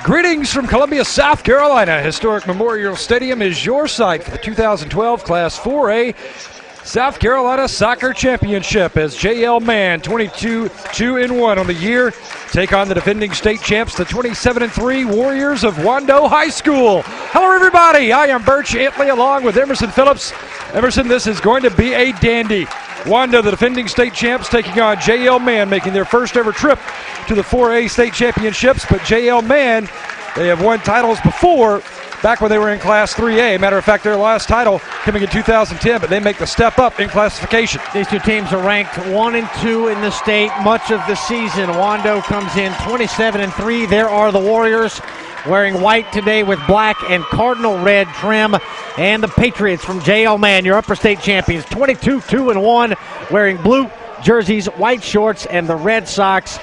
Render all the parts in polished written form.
Greetings from Columbia, South Carolina. Historic Memorial Stadium is your site for the 2012 Class 4A South Carolina Soccer Championship as JL Mann, 22-2-1 on the year, take on the defending state champs, the 27-3 Warriors of Wando High School. Hello, everybody. I am Birch Antley along with Emerson Phillips. Emerson, this is going to be a dandy. Wando, the defending state champs, taking on JL Mann, making their first ever trip to the 4A state championships. But JL Mann, they have won titles before, back when they were in Class 3A. Matter of fact, their last title coming in 2010, but they make the step up in classification. These two teams are ranked 1 and 2 in the state much of the season. Wando comes in 27-3. There are the Warriors, wearing white today with black and cardinal red trim. And the Patriots from JL Mann, your upper state champions, 22-2-1, wearing blue jerseys, white shorts, and the Red Sox.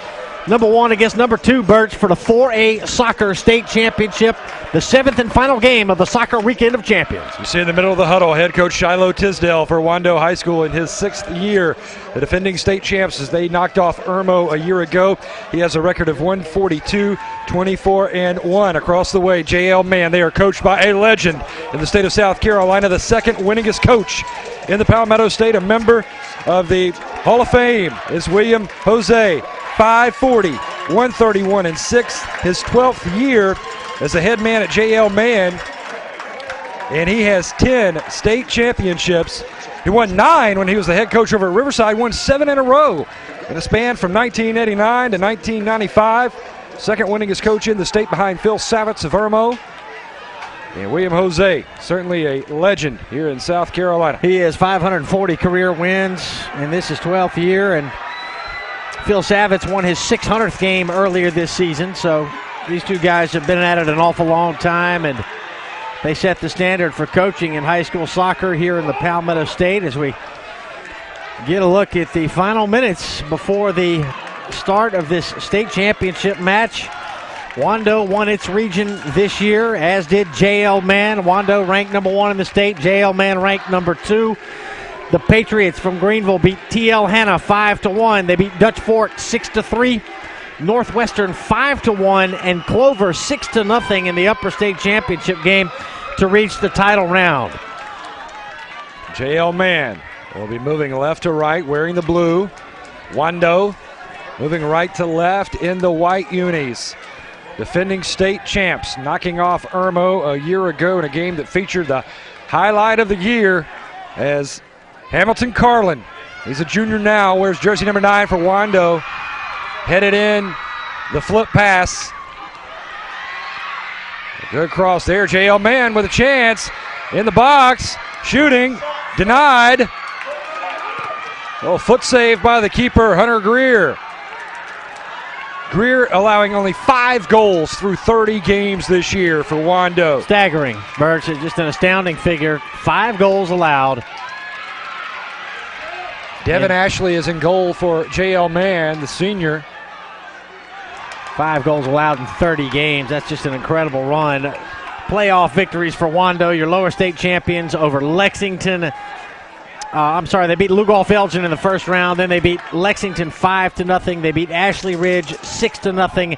Number 1 against number 2, Birch, for the 4A Soccer State Championship, the 7th and final game of the Soccer Weekend of Champions. You see in the middle of the huddle, head coach Shiloh Tisdale for Wando High School in his 6th year. The defending state champs as they knocked off Irmo a year ago. He has a record of 142-24-1 across the way. JL Mann, they are coached by a legend in the state of South Carolina, the second winningest coach in the Palmetto State. A member of the Hall of Fame is William Jose. 540, 131, and 6. His 12th year as the head man at JL Mann, and he has 10 state championships. He won 9 when he was the head coach over at Riverside, won 7 in a row in a span from 1989 to 1995. Second winningest coach in the state behind Phil Savitz of Irmo. And William Jose, certainly a legend here in South Carolina. He has 540 career wins, and this is 12th year, and Phil Savitz won his 600th game earlier this season, so these two guys have been at it an awful long time, and they set the standard for coaching in high school soccer here in the Palmetto State as we get a look at the final minutes before the start of this state championship match. Wando won its region this year, as did JL Mann. Wando ranked number 1 in the state, JL Mann ranked number 2. The Patriots from Greenville beat TL Hanna 5-1. They beat Dutch Fork 6-3. Northwestern 5-1, and Clover 6-0 in the upper state championship game to reach the title round. JL Mann will be moving left to right, wearing the blue. Wando moving right to left in the white unis. Defending state champs, knocking off Irmo a year ago in a game that featured the highlight of the year as Hamilton Carlin, he's a junior now, wears jersey number 9 for Wando. Headed in, the flip pass. A good cross there. JL Mann with a chance in the box. Shooting, denied. Oh, foot save by the keeper, Hunter Greer. Greer allowing only 5 goals through 30 games this year for Wando. Staggering, Birch, just an astounding figure. 5 goals allowed. Devin Ashley is in goal for JL Mann, the senior. 5 goals allowed in 30 games. That's just an incredible run. Playoff victories for Wando, your lower state champions over Lexington. They beat Lugolf Elgin in the first round. Then they beat Lexington 5-0. They beat Ashley Ridge 6-0.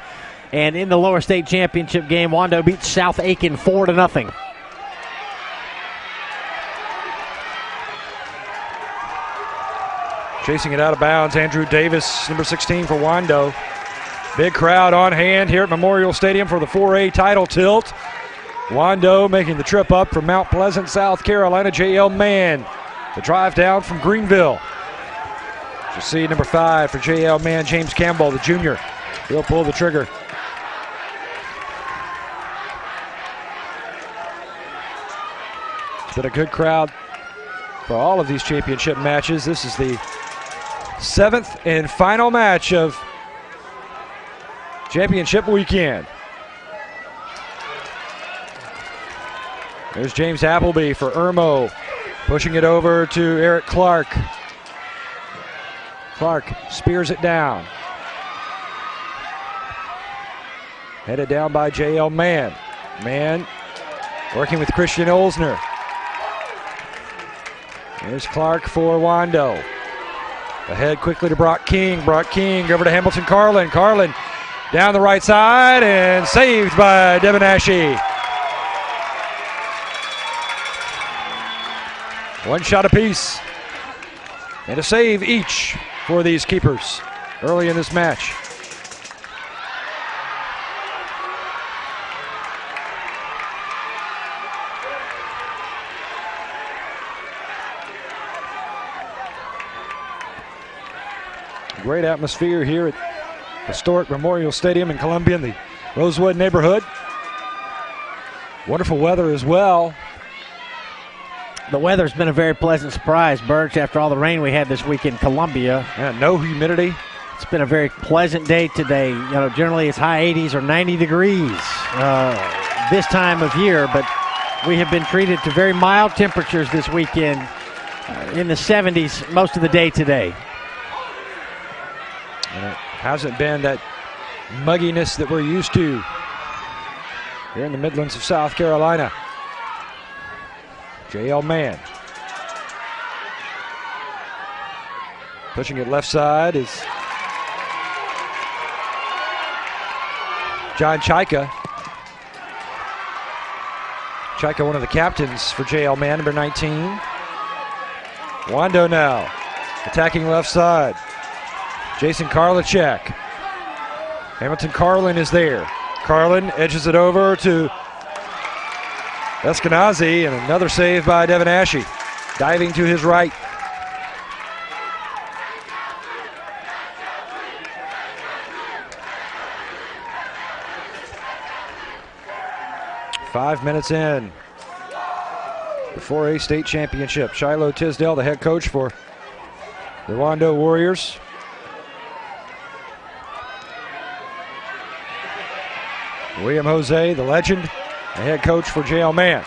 And in the lower state championship game, Wando beat South Aiken 4-0. Chasing it out of bounds, Andrew Davis, number 16 for Wando. Big crowd on hand here at Memorial Stadium for the 4A title tilt. Wando making the trip up from Mount Pleasant, South Carolina. JL Mann, the drive down from Greenville. You see number 5 for JL Mann, James Campbell, the junior. He'll pull the trigger. It's been a good crowd for all of these championship matches. This is the 7th and final match of championship weekend. There's James Appleby for Irmo, pushing it over to Eric Clark. Clark spears it down. Headed down by JL Mann. Mann working with Christian Olsner. Here's Clark for Wando. Ahead quickly to Brock King. Brock King over to Hamilton Carlin. Carlin Down the right side and saved by Devin Ashe. One shot apiece. And a save each for these keepers early in this match. Great atmosphere here at historic Memorial Stadium in Columbia in the Rosewood neighborhood. Wonderful weather as well. The weather's been a very pleasant surprise, Birch, after all the rain we had this week in Columbia. Yeah, no humidity. It's been a very pleasant day today. You know, generally it's high 80s or 90 degrees this time of year, but we have been treated to very mild temperatures this weekend in the 70s most of the day today. And it hasn't been that mugginess that we're used to here in the Midlands of South Carolina. J.L. Mann. Pushing it left side is John Chaika. Chaika, one of the captains for J.L. Mann, number 19. Wando now, attacking left side. Jason Karlichek. Hamilton Carlin is there. Carlin edges it over to Eskenazi, and another save by Devin Ashe. Diving to his right. Five minutes in. The 4A state championship. Shiloh Tisdale, the head coach for the Wando Warriors. William Jose, the legend, the head coach for J.L. Mann.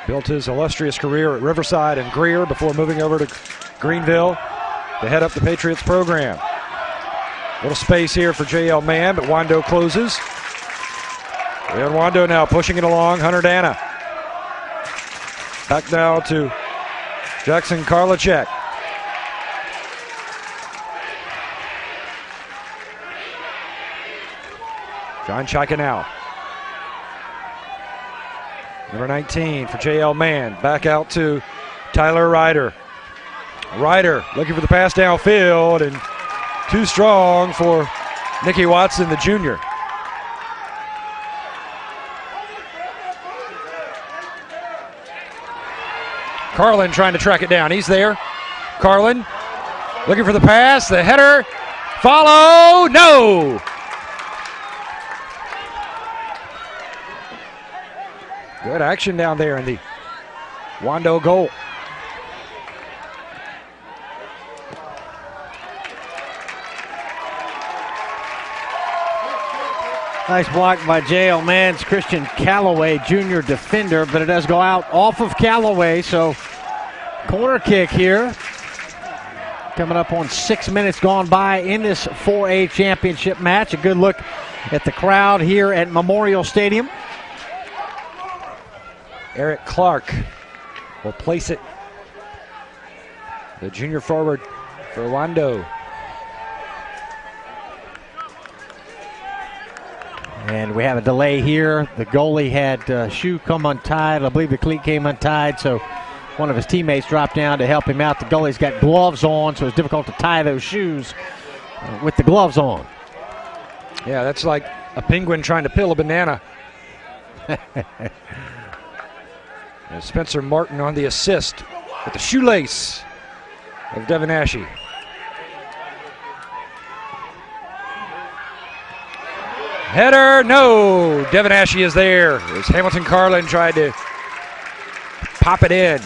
Built his illustrious career at Riverside and Greer before moving over to Greenville to head up the Patriots program. Little space here for J.L. Mann, but Wando closes. And Wando now pushing it along, Hunter Dana. Back now to Jackson Karlichek. John Chaika now. Number 19 for J.L. Mann. Back out to Tyler Ryder. Ryder looking for the pass downfield, and too strong for Nicky Watson, the junior. Carlin trying to track it down. He's there. Carlin looking for the pass. The header. Follow. No. Good action down there in the Wando goal. Nice block by J.L. Mann's Christian Calloway, junior defender, but it does go out off of Calloway, so corner kick here. Coming up on 6 minutes gone by in this 4A championship match. A good look at the crowd here at Memorial Stadium. Eric Clark will place it. The junior forward for Wando. And we have a delay here. The goalie had shoe come untied. I believe the cleat came untied, so one of his teammates dropped down to help him out. The goalie's got gloves on, so it's difficult to tie those shoes with the gloves on. Yeah, that's like a penguin trying to peel a banana. And Spencer Martin on the assist with the shoelace of Devin Ashe. Header, no. Devin Ashe is there as Hamilton Carlin tried to pop it in.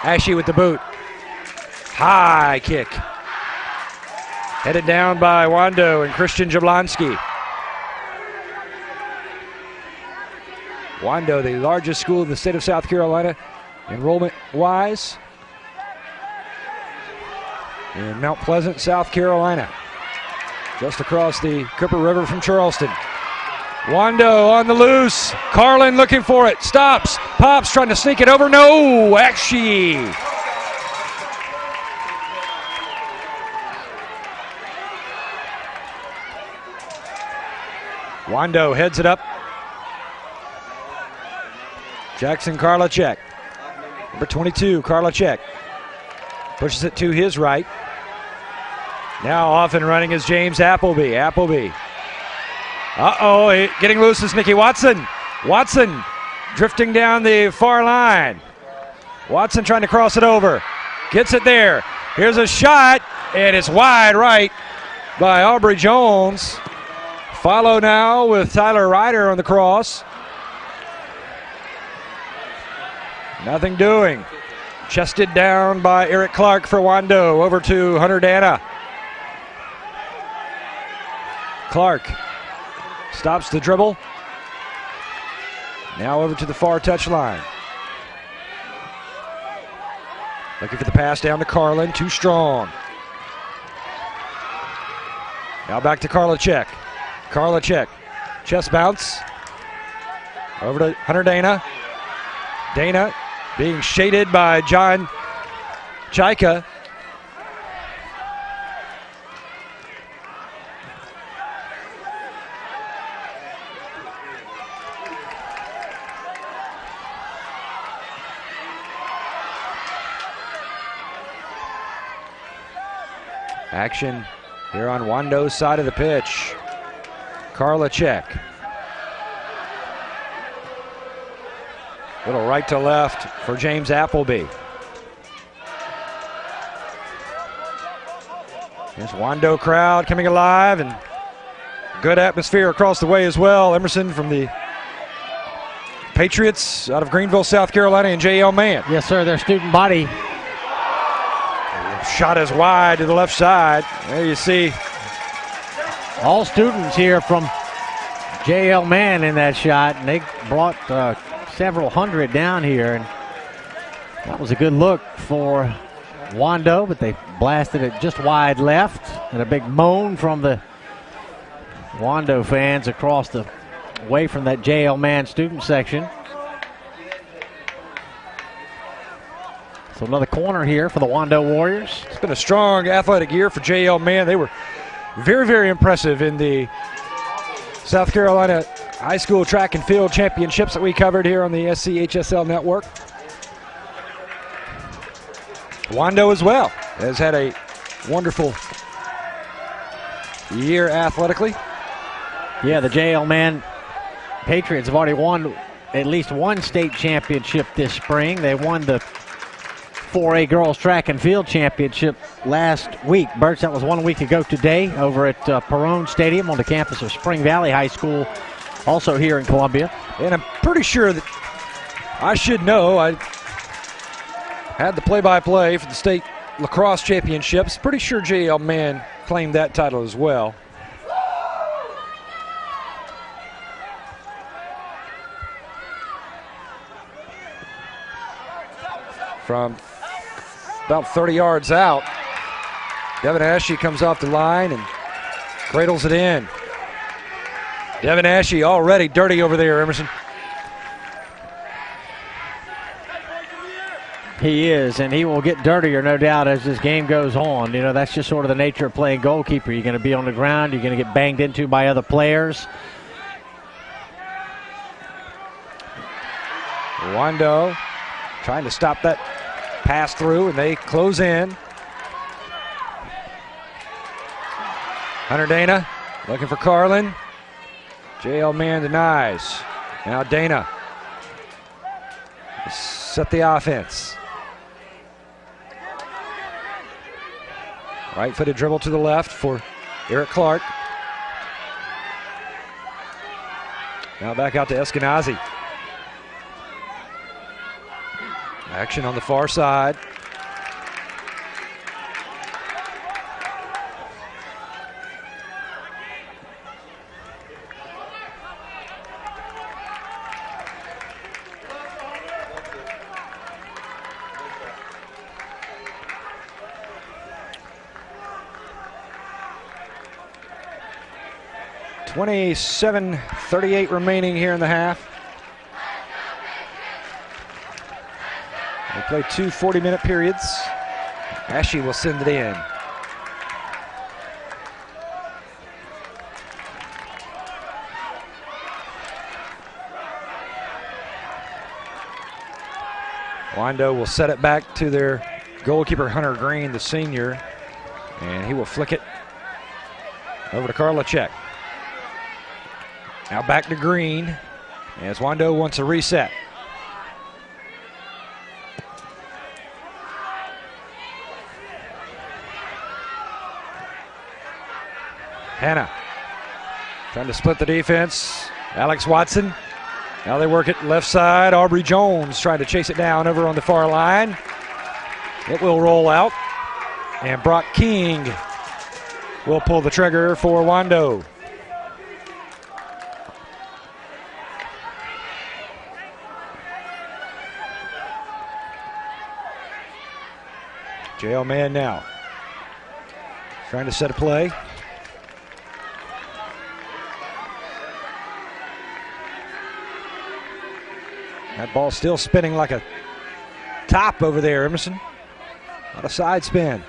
Ashe with the boot. High kick. Headed down by Wando and Christian Jablonski. Wando, the largest school in the state of South Carolina, enrollment-wise, in Mount Pleasant, South Carolina, just across the Cooper River from Charleston. Wando on the loose. Carlin looking for it. Stops. Pops trying to sneak it over. No. Akshi. Wando heads it up. Jackson Karlachek. Number 22, Karlachek. Pushes it to his right. Now off and running is James Appleby. Appleby. Uh-oh, getting loose is Nicky Watson. Watson drifting down the far line. Watson trying to cross it over. Gets it there. Here's a shot, and it's wide right by Aubrey Jones. Follow now with Tyler Ryder on the cross. Nothing doing. Chested down by Eric Clark for Wando. Over to Hunter Dana. Clark stops the dribble. Now over to the far touchline. Looking for the pass down to Carlin. Too strong. Now back to Karlachek. Karlachek. Chest bounce. Over to Hunter Dana. Dana being shaded by John Chaika. Action here on Wando's side of the pitch. Karlachek. Little right to left for James Appleby. Here's Wando crowd coming alive, and good atmosphere across the way as well. Emerson from the Patriots out of Greenville, South Carolina, and J.L. Mann. Yes, sir, their student body. Shot is wide to the left side. There you see. All students here from J.L. Mann in that shot, and they brought several hundred down here, and that was a good look for Wando, but they blasted it just wide left, and a big moan from the Wando fans across the way from that J.L. Mann student section. So another corner here for the Wando Warriors. It's been a strong athletic year for J.L. Mann. They were very, very impressive in the South Carolina High School Track and Field Championships that we covered here on the SCHSL network. Wando as well has had a wonderful year athletically. Yeah, the J.L. Mann Patriots have already won at least one state championship this spring. They won the 4A Girls Track and Field Championship last week. Birch, that was 1 week ago today over at Perrone Stadium on the campus of Spring Valley High School, also here in Columbia. And I'm pretty sure that I should know. I had the play-by-play for the state lacrosse championships. Pretty sure J.L. Mann claimed that title as well. From about 30 yards out, Devin Ashe comes off the line and cradles it in. Devin Ashe already dirty over there, Emerson. He is, and he will get dirtier, no doubt, as this game goes on. You know, that's just sort of the nature of playing goalkeeper. You're going to be on the ground. You're going to get banged into by other players. Wando trying to stop that pass through, and they close in. Hunter Dana looking for Carlin. J.L. Mann denies. Now Dana set the offense. Right-footed dribble to the left for Eric Clark. Now back out to Eskenazi. Action on the far side. 27:38 remaining here in the half. They play two 40-minute periods. Ashe will send it in. Wando will set it back to their goalkeeper, Hunter Green, the senior, and he will flick it over to Karlachek. Now back to Green as Wando wants a reset. Hannah trying to split the defense. Alex Watson. Now they work it left side. Aubrey Jones trying to chase it down over on the far line. It will roll out. And Brock King will pull the trigger for Wando. JL Mann now trying to set a play. That ball still spinning like a top over there, Emerson. Not a side spin.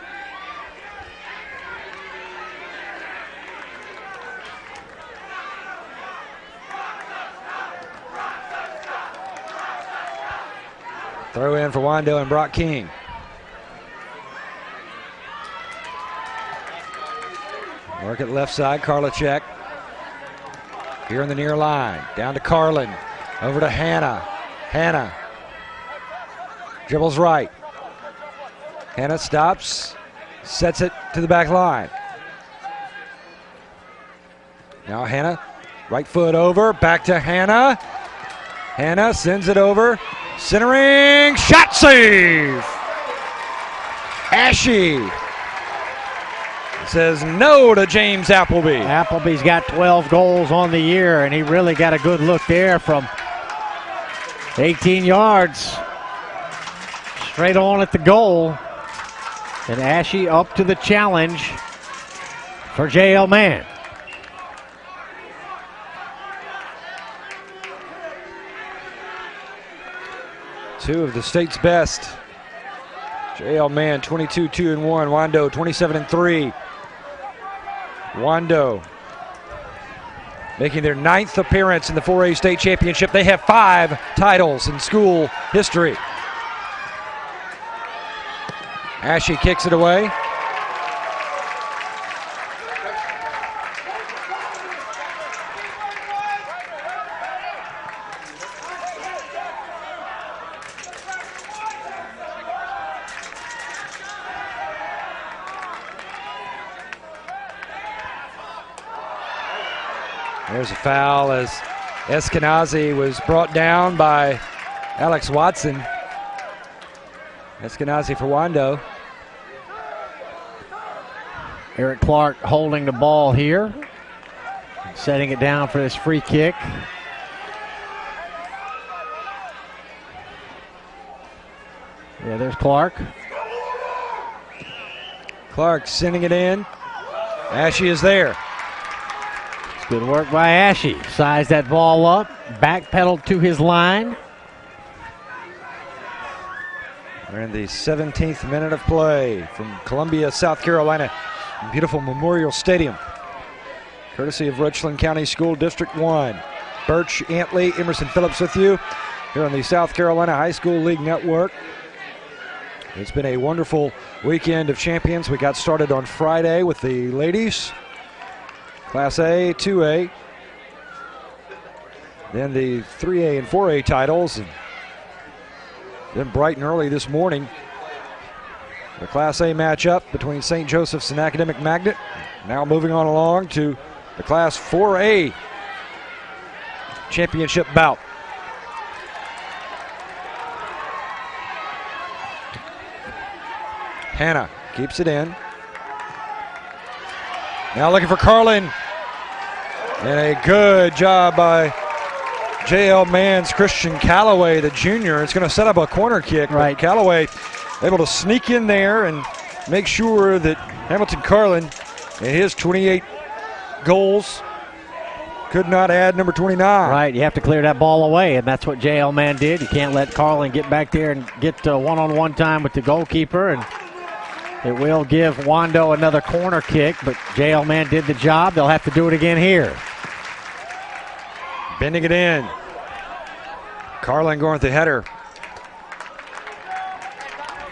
Throw in for Wando and Brock King. Work it left side, Karlachek. Here in the near line. Down to Carlin. Over to Hannah. Hannah dribbles right. Hannah stops, sets it to the back line. Now Hannah, right foot over, back to Hannah. Hannah sends it over, centering, shot save! Ashe says no to James Appleby. Appleby's got 12 goals on the year, and he really got a good look there from 18 yards. Straight on at the goal. And Ashe up to the challenge for JL Mann. Two of the state's best. JL Mann 22-2-1. Wando 27-3. Wando making their 9th appearance in the 4A state championship. They have 5 titles in school history. Ashe kicks it away. There's a foul as Eskenazi was brought down by Alex Watson. Eskenazi for Wando. Eric Clark holding the ball here. Setting it down for this free kick. Yeah, there's Clark. Clark sending it in. Ashe is there. It's good work by Ashe. Sized that ball up. Backpedaled to his line. We're in the 17th minute of play from Columbia, South Carolina. Beautiful Memorial Stadium. Courtesy of Richland County School District 1. Birch, Antley, Emerson Phillips with you here on the South Carolina High School League Network. It's been a wonderful weekend of champions. We got started on Friday with the ladies. Class A, 2A. Then the 3A and 4A titles. And then bright and early this morning, the Class A matchup between St. Joseph's and Academic Magnet. Now moving on along to the Class 4A championship bout. Hannah keeps it in. Now looking for Carlin. And a good job by JL Mann's Christian Calloway, the junior. It's going to set up a corner kick. Right. But Calloway able to sneak in there and make sure that Hamilton Carlin and his 28 goals could not add number 29. Right, you have to clear that ball away, and that's what J.L. Mann did. You can't let Carlin get back there and get one-on-one time with the goalkeeper, and it will give Wando another corner kick, but J.L. Mann did the job. They'll have to do it again here. Bending it in. Carlin going with the header.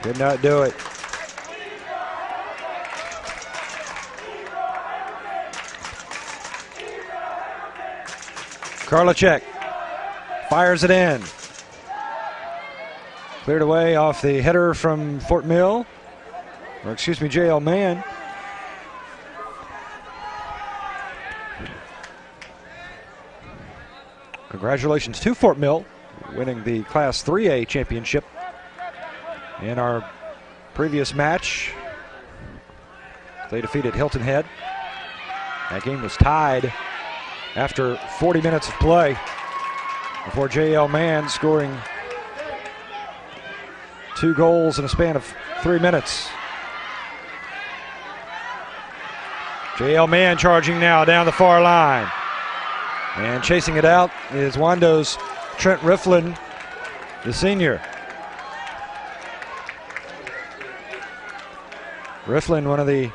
Did not do it. Karlachek fires it in. Cleared away off the header from Fort Mill. Or excuse me, J.L. Mann. Congratulations to Fort Mill, winning the Class 3A championship. In our previous match, they defeated Hilton Head. That game was tied after 40 minutes of play before J.L. Mann scoring 2 goals in a span of 3 minutes. J.L. Mann charging now down the far line. And chasing it out is Wando's Trent Rifflin, the senior. Rifflin, one of the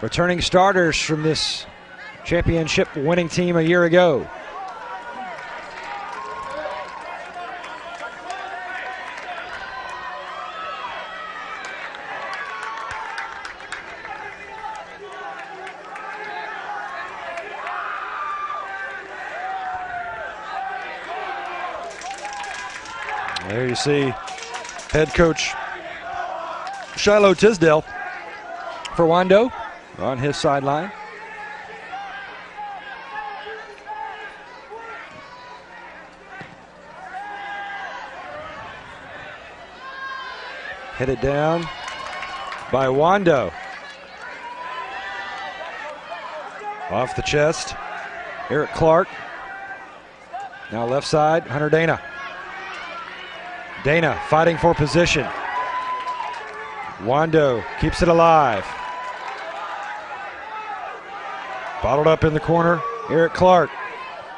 returning starters from this championship winning team a year ago. There you see head coach Shiloh Tisdale for Wando on his sideline. Headed down by Wando. Off the chest, Eric Clark. Now left side, Hunter Dana. Dana fighting for position. Wando keeps it alive. Bottled up in the corner, Eric Clark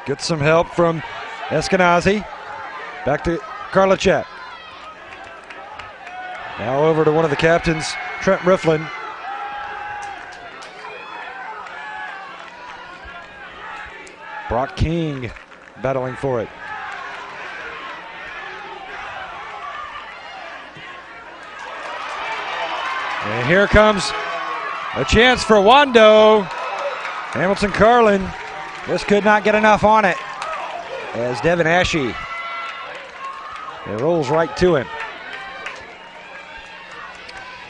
gets some help from Eskenazi. Back to Karlachek. Now over to one of the captains, Trent Rifflin. Brock King battling for it. And here comes a chance for Wando. Hamilton Carlin just could not get enough on it as Devin Ashe, it rolls right to him.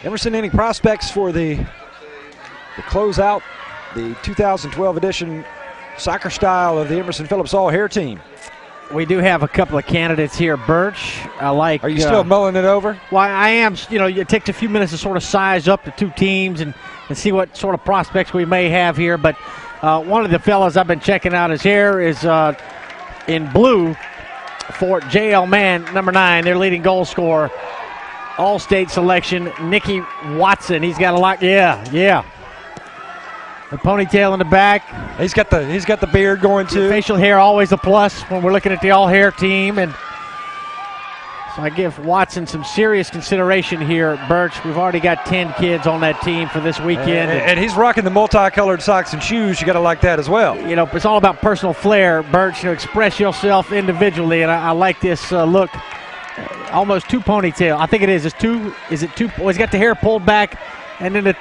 Emerson, any prospects for the closeout, the 2012 edition soccer style of the Emerson Phillips All-Hair team? We do have a couple of candidates here, Birch. I like. Are you still mulling it over? Well, I am. You know, it takes a few minutes to sort of size up the two teams and see what sort of prospects we may have here. But one of the fellas I've been checking out his hair is in blue for J.L. Mann, number 9, their leading goal scorer. All-state selection, Nicky Watson. He's got a lot. Yeah. The ponytail in the back. He's got the beard going too. Facial hair always a plus when we're looking at the all-hair team, and so I give Watson some serious consideration here. Birch, we've already got 10 kids on that team for this weekend, and he's rocking the multicolored socks and shoes. You got to like that as well. You know, it's all about personal flair. Birch, you know, express yourself individually, and I like this look. Almost 2 ponytail. I think it is. It's 2. Is it 2? Well, he's got the hair pulled back, and then the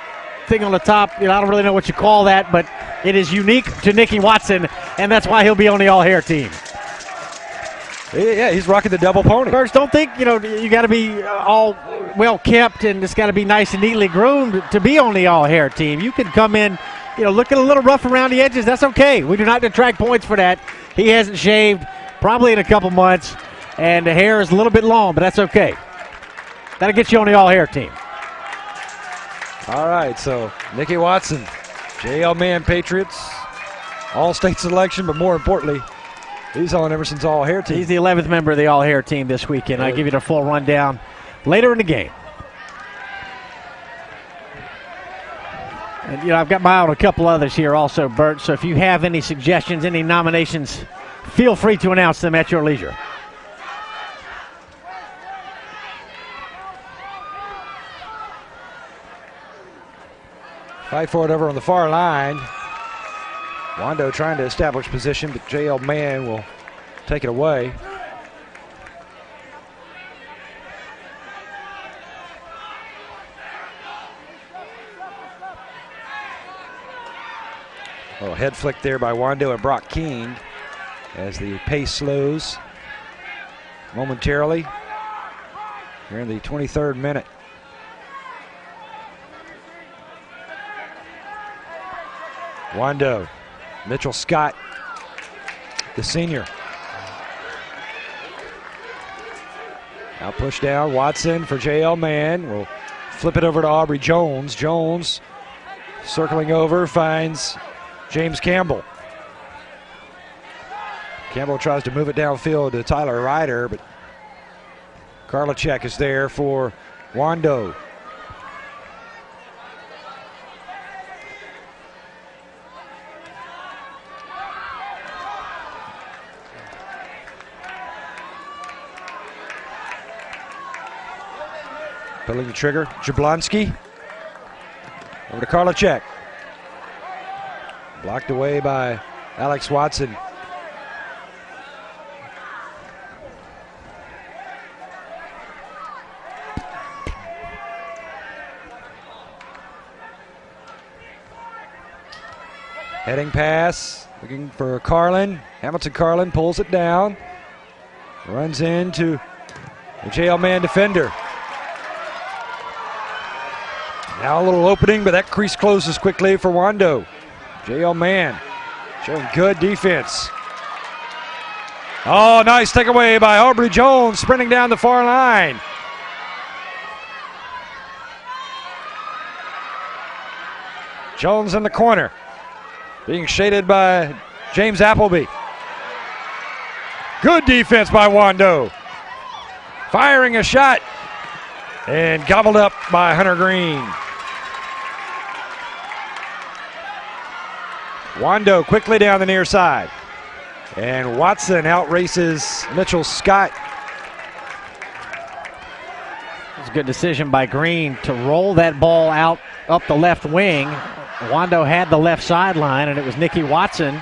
thing on the top, you know, I don't really know what you call that, but it is unique to Nicky Watson, and that's why he'll be on the all-hair team. Yeah, he's rocking the double pony. First, don't think, you know, you got to be all well kept and it's got to be nice and neatly groomed to be on the all-hair team. You can come in, you know, looking a little rough around the edges. That's okay. We do not detract points for that. He hasn't shaved probably in a couple months, and the hair is a little bit long, but that's okay. That'll get you on the all-hair team. All right, so Nicky Watson, J.L. Mann Patriots, all-state selection, but more importantly, he's on Emerson's all-hair team. He's the 11th member of the all-hair team this weekend. I'll give you the full rundown later in the game. And, I've got my own a couple others here also, Bert. So if you have any suggestions, any nominations, feel free to announce them at your leisure. Fight for it over on the far line. Wando trying to establish position, but J.L. Mann will take it away. Oh, head flick there by Wando and Brock Keene as the pace slows momentarily here in the 23rd minute. Wando, Mitchell Scott, the senior. Now push down, Watson for J.L. Mann. Will flip it over to Aubrey Jones. Jones circling over, finds James Campbell. Campbell tries to move it downfield to Tyler Ryder, but Karlachek is there for Wando. Pulling the trigger, Jablonski. Over to Karlachek. Blocked away by Alex Watson. Heading pass, looking for Carlin. Hamilton Carlin pulls it down. Runs into the J.L. Mann defender. Now a little opening, but that crease closes quickly for Wando. J.L. Mann showing good defense. Oh, nice takeaway by Aubrey Jones, sprinting down the far line. Jones in the corner, being shaded by James Appleby. Good defense by Wando. Firing a shot and gobbled up by Hunter Green. Wando quickly down the near side. And Watson outraces Mitchell Scott. It's a good decision by Green to roll that ball out up the left wing. Wando had the left sideline, and it was Nicky Watson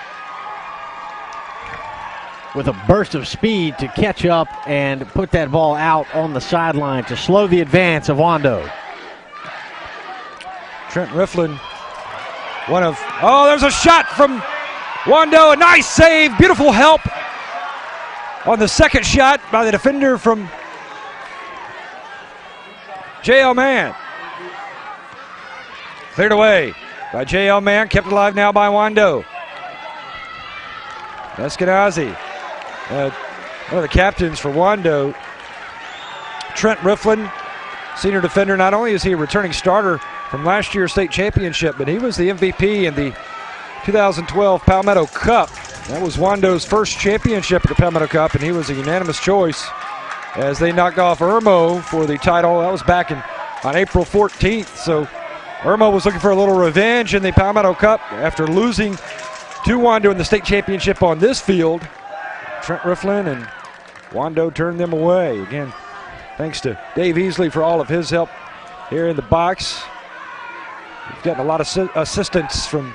with a burst of speed to catch up and put that ball out on the sideline to slow the advance of Wando. Trent Rifflin, there's a shot from Wando, a nice save, beautiful help on the second shot by the defender from J.L. Mann. Cleared away by J.L. Mann, kept alive now by Wando. Eskenazi, one of the captains for Wando. Trent Rifflin, senior defender. Not only is he a returning starter from last year's state championship, but he was the MVP in the 2012 Palmetto Cup. That was Wando's first championship at the Palmetto Cup, and he was a unanimous choice as they knocked off Irmo for the title. That was back on April 14th. So Irmo was looking for a little revenge in the Palmetto Cup after losing to Wando in the state championship on this field. Trent Rifflin and Wando turned them away. Again, thanks to Dave Easley for all of his help here in the box. We've gotten a lot of assistance from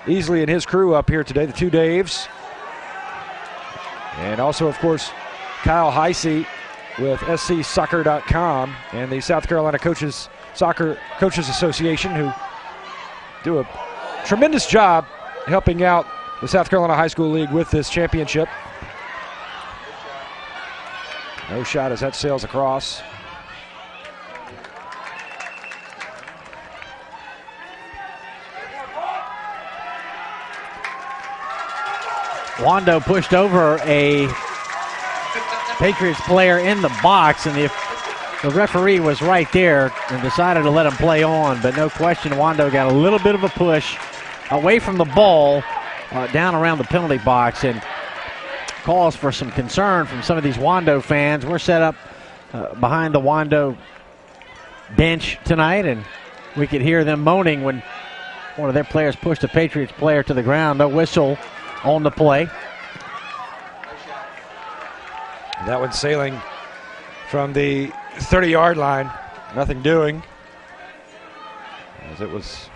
Easley and his crew up here today, the two Daves. And also, of course, Kyle Heisey with scsoccer.com and the South Carolina Soccer Coaches Association, who do a tremendous job helping out the South Carolina High School League with this championship. No shot as that sails across. Wando pushed over a Patriots player in the box, and the referee was right there and decided to let him play on, but no question Wando got a little bit of a push away from the ball down around the penalty box, and calls for some concern from some of these Wando fans. We're set up behind the Wando bench tonight, and we could hear them moaning when one of their players pushed a Patriots player to the ground. No whistle on the play. That one sailing from the 30-yard line. Nothing doing, as it was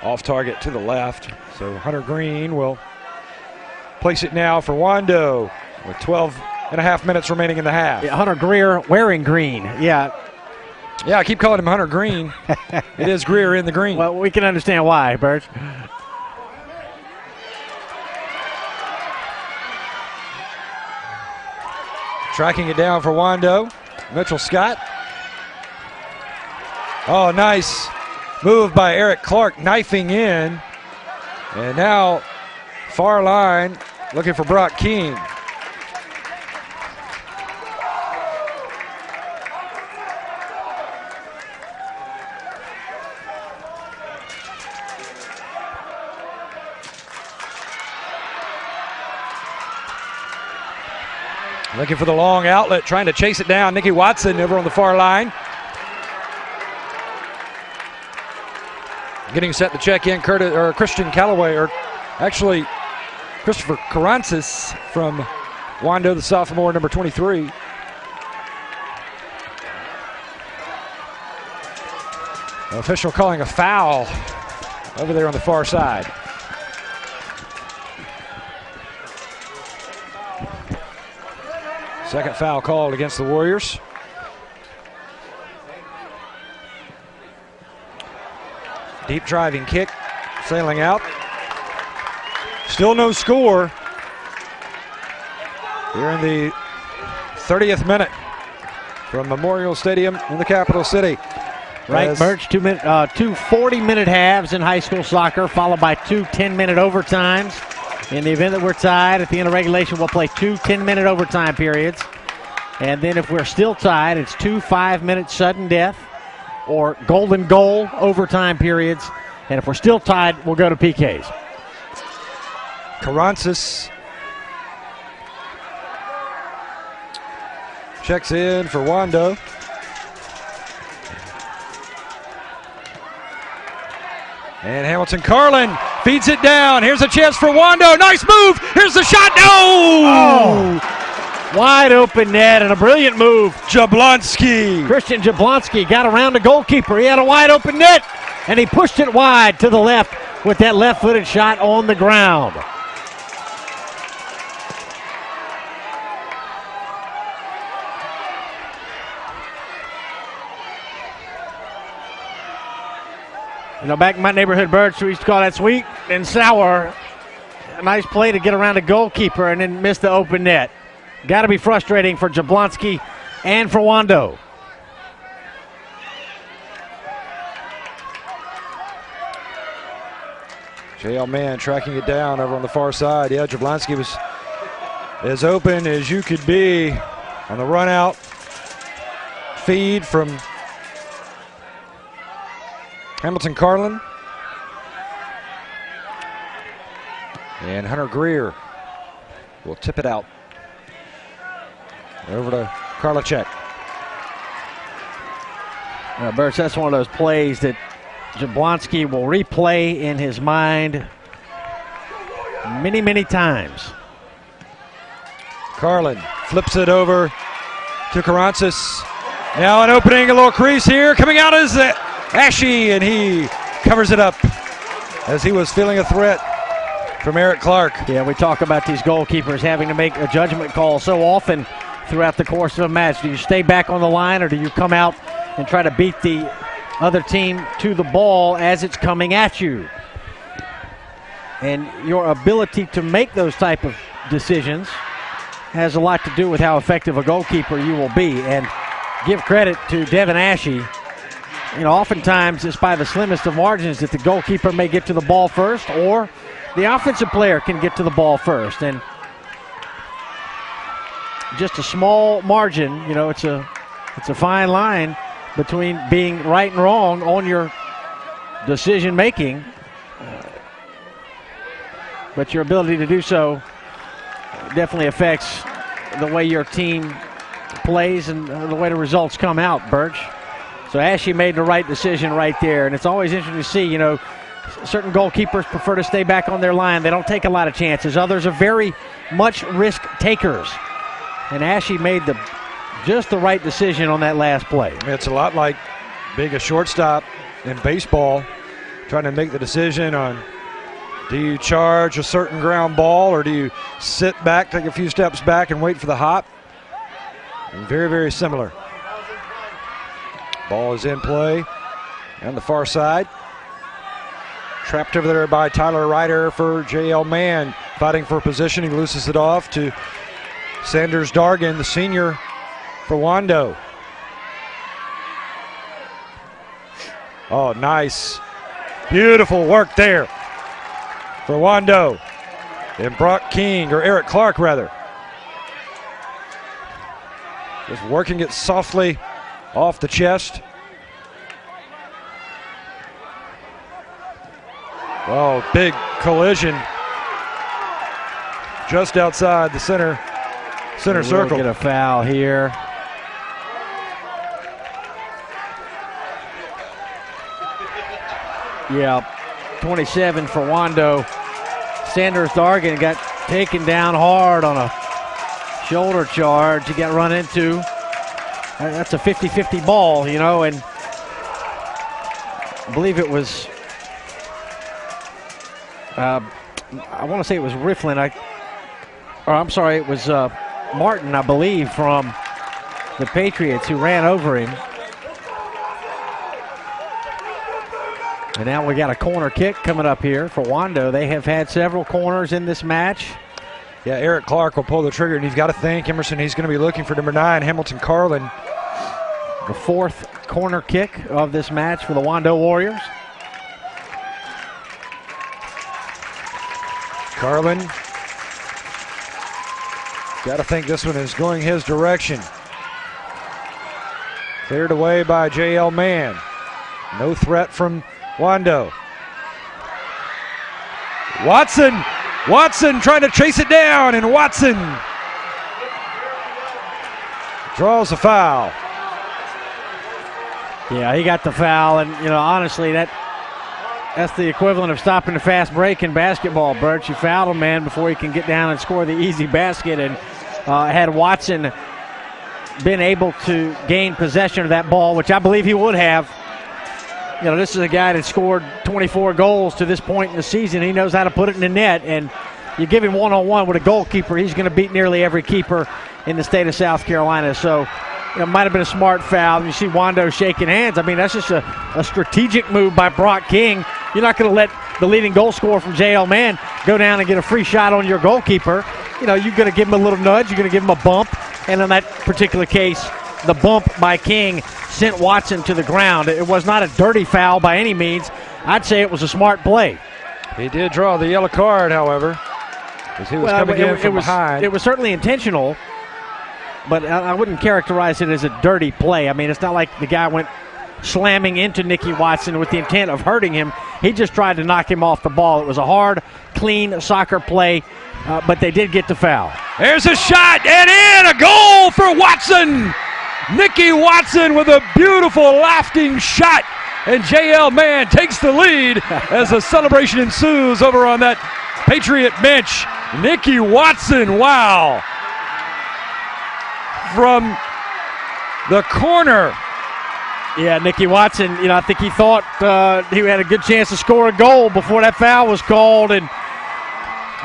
off target to the left. So Hunter Green will place it now for Wando with 12 and a half minutes remaining in the half. Yeah, Hunter Greer wearing green. Yeah, I keep calling him Hunter Green. It is Greer in the green. Well, we can understand why, Birch. Tracking it down for Wando. Mitchell Scott. Oh, nice move by Eric Clark, knifing in. And now far line looking for Brock King. Looking for the long outlet, trying to chase it down. Nicky Watson over on the far line. Getting set to check in, Christian Callaway, or actually Christopher Carancis from Wando, the sophomore, number 23. Official calling a foul over there on the far side. Second foul called against the Warriors. Deep driving kick, sailing out. Still no score here in the 30th minute from Memorial Stadium in the capital city. Right, Birch, two 40-minute halves in high school soccer, followed by two 10-minute overtimes. In the event that we're tied, at the end of regulation, we'll play two 10-minute overtime periods. And then if we're still tied, it's two 5-minute sudden death or golden goal overtime periods. And if we're still tied, we'll go to PKs. Carancis checks in for Wando. And Hamilton Carlin feeds it down. Here's a chance for Wando. Nice move. Here's the shot. No! Oh! Wide open net and a brilliant move. Jablonski. Christian Jablonski got around the goalkeeper. He had a wide open net, and he pushed it wide to the left with that left-footed shot on the ground. You know, back in my neighborhood, Birch, we used to call that sweet and sour. A nice play to get around the goalkeeper and then miss the open net. Got to be frustrating for Jablonski and for Wando. JL Mann tracking it down over on the far side. Yeah, Jablonski was as open as you could be on the run out. Feed from Hamilton Carlin. And Hunter Greer will tip it out. Over to Karlachek. Birch, that's one of those plays that Jablonski will replay in his mind many, many times. Carlin flips it over to Carancis. Now an opening, a little crease here. Coming out is Ashe, and he covers it up as he was feeling a threat from Eric Clark. Yeah, we talk about these goalkeepers having to make a judgment call so often throughout the course of a match. Do you stay back on the line, or do you come out and try to beat the other team to the ball as it's coming at you? And your ability to make those type of decisions has a lot to do with how effective a goalkeeper you will be. And give credit to Devin Ashe. You know, oftentimes it's by the slimmest of margins that the goalkeeper may get to the ball first, or the offensive player can get to the ball first. And just a small margin, you know, it's a fine line between being right and wrong on your decision making, but your ability to do so definitely affects the way your team plays and the way the results come out, Birch. So Ashe made the right decision right there, and it's always interesting to see, you know, Certain goalkeepers prefer to stay back on their line. They don't take a lot of chances. Others are very much risk takers. And Ashe made just the right decision on that last play. It's a lot like being a shortstop in baseball, trying to make the decision on, do you charge a certain ground ball or do you sit back, take a few steps back and wait for the hop? And very, very similar. Ball is in play on the far side. Trapped over there by Tyler Ryder for J.L. Mann, fighting for position. He loses it off to Sanders Dargan, the senior for Wando. Oh, nice. Beautiful work there for Wando. And Brock King, or Eric Clark rather. Just working it softly off the chest. Oh, big collision just outside the center circle. Get a foul here. Yeah, 27 for Wando. Sanders Dargan got taken down hard on a shoulder charge. He got run into. That's a 50-50 ball, you know, and I believe it was, I want to say it was Rifflin. I'm sorry, it was Martin, I believe, from the Patriots who ran over him. And now we got a corner kick coming up here for Wando. They have had several corners in this match. Yeah, Eric Clark will pull the trigger, and you've got to think, Emerson, he's going to be looking for number 9, Hamilton Carlin. The fourth corner kick of this match for the Wando Warriors. Carlin, got to think this one is going his direction. Cleared away by J.L. Mann. No threat from Wando. Watson trying to chase it down, and Watson draws a foul. Yeah, he got the foul, and you know, honestly, that's the equivalent of stopping a fast break in basketball, Bert. You fouled a man before he can get down and score the easy basket, and had Watson been able to gain possession of that ball, which I believe he would have. You know, this is a guy that scored 24 goals to this point in the season. He knows how to put it in the net, and you give him one-on-one with a goalkeeper, he's going to beat nearly every keeper in the state of South Carolina. So it might have been a smart foul. You see Wando shaking hands. I mean, that's just a strategic move by Brock King. You're not going to let the leading goal scorer from J.L. Mann go down and get a free shot on your goalkeeper. You know, you're going to give him a little nudge. You're going to give him a bump. And in that particular case, the bump by King sent Watson to the ground. It was not a dirty foul by any means. I'd say it was a smart play. He did draw the yellow card, however, as he was coming in from behind. It was certainly intentional, but I wouldn't characterize it as a dirty play. I mean, it's not like the guy went slamming into Nicky Watson with the intent of hurting him. He just tried to knock him off the ball. It was a hard, clean soccer play, but they did get the foul. There's a shot, and in! A goal for Watson! Nicky Watson with a beautiful lofting shot, and J.L. Mann takes the lead as a celebration ensues over on that Patriot bench. Nicky Watson, wow. From the corner. Yeah, Nicky Watson, you know, I think he thought he had a good chance to score a goal before that foul was called, and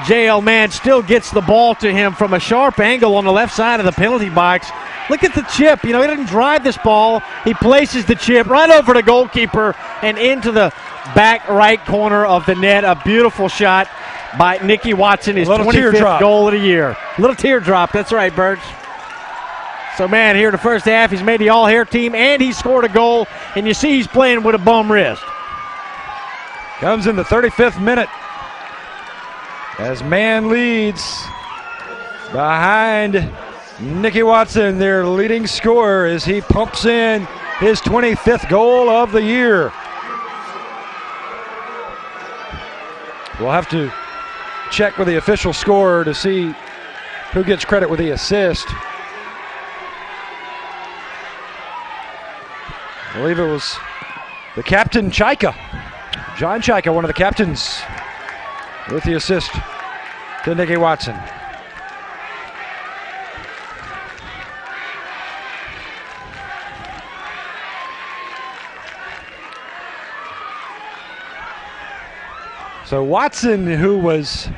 J.L. Mann still gets the ball to him from a sharp angle on the left side of the penalty box. Look at the chip. You know, he didn't drive this ball. He places the chip right over the goalkeeper and into the back right corner of the net. A beautiful shot by Nicky Watson, his 25th goal of the year. Little teardrop. That's right, Birds. So, man, here in the first half, he's made the all-hair team, and he scored a goal, and you see he's playing with a bum wrist. Comes in the 35th minute as Mann leads behind Nicky Watson, their leading scorer, as he pumps in his 25th goal of the year. We'll have to check with the official scorer to see who gets credit with the assist. I believe it was the captain, Chaika. John Chaika, one of the captains, with the assist to Nicky Watson. So Watson, who was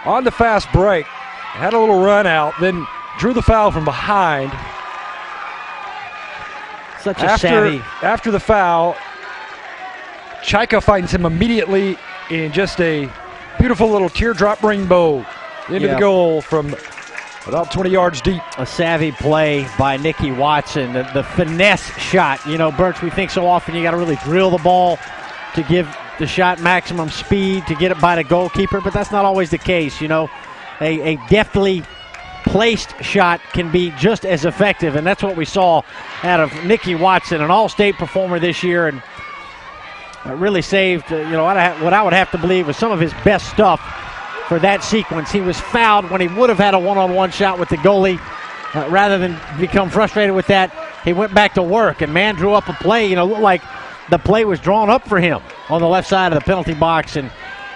on the fast break, had a little run out, then drew the foul from behind. Such a savvy. After the foul, Chaika finds him immediately in just a beautiful little teardrop rainbow into the goal from about 20 yards deep. A savvy play by Nicky Watson. The finesse shot. You know, Birch, we think so often you got to really drill the ball to give the shot maximum speed to get it by the goalkeeper, but that's not always the case. You know, a deftly placed shot can be just as effective, and that's what we saw out of Nicky Watson, an all-state performer this year, and really saved, what I would have to believe was some of his best stuff for that sequence. He was fouled when he would have had a one-on-one shot with the goalie. Rather than become frustrated with that, he went back to work, and Mann drew up a play, looked like the play was drawn up for him on the left side of the penalty box, and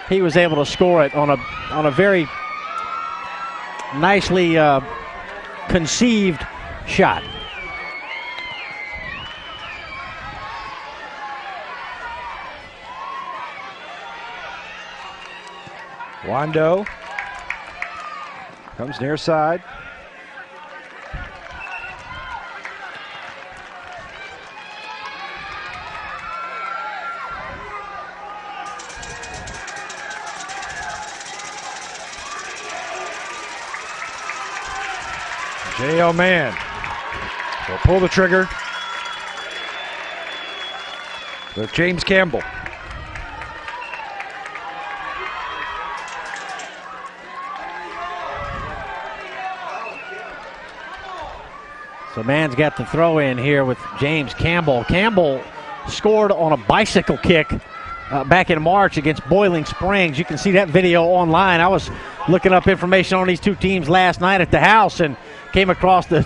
he was able to score it on a very nicely conceived shot. Wando comes near side. J.L. Mann will pull the trigger with James Campbell. So Mann's got the throw in here with James Campbell. Campbell scored on a bicycle kick back in March against Boiling Springs. You can see that video online. I was looking up information on these two teams last night at the house and came across the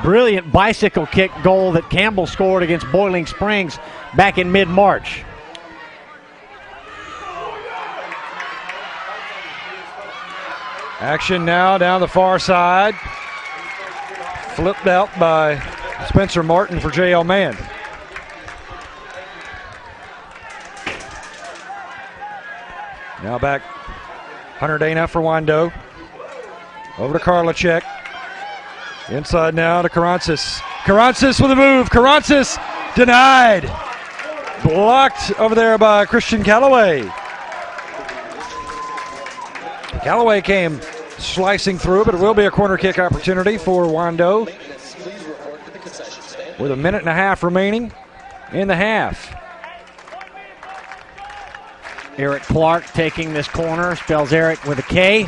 brilliant bicycle kick goal that Campbell scored against Boiling Springs back in mid-March. Action now down the far side. Flipped out by Spencer Martin for J.L. Mann. Now back Hunter Dana for Wando. Over to Karlachek. Inside now to Karantzis. Karantzis with a move. Karantzis denied. Blocked over there by Christian Callaway. Callaway came slicing through, but it will be a corner kick opportunity for Wando with 1.5 minutes remaining in the half. Eric Clark taking this corner, spells Eric with a K.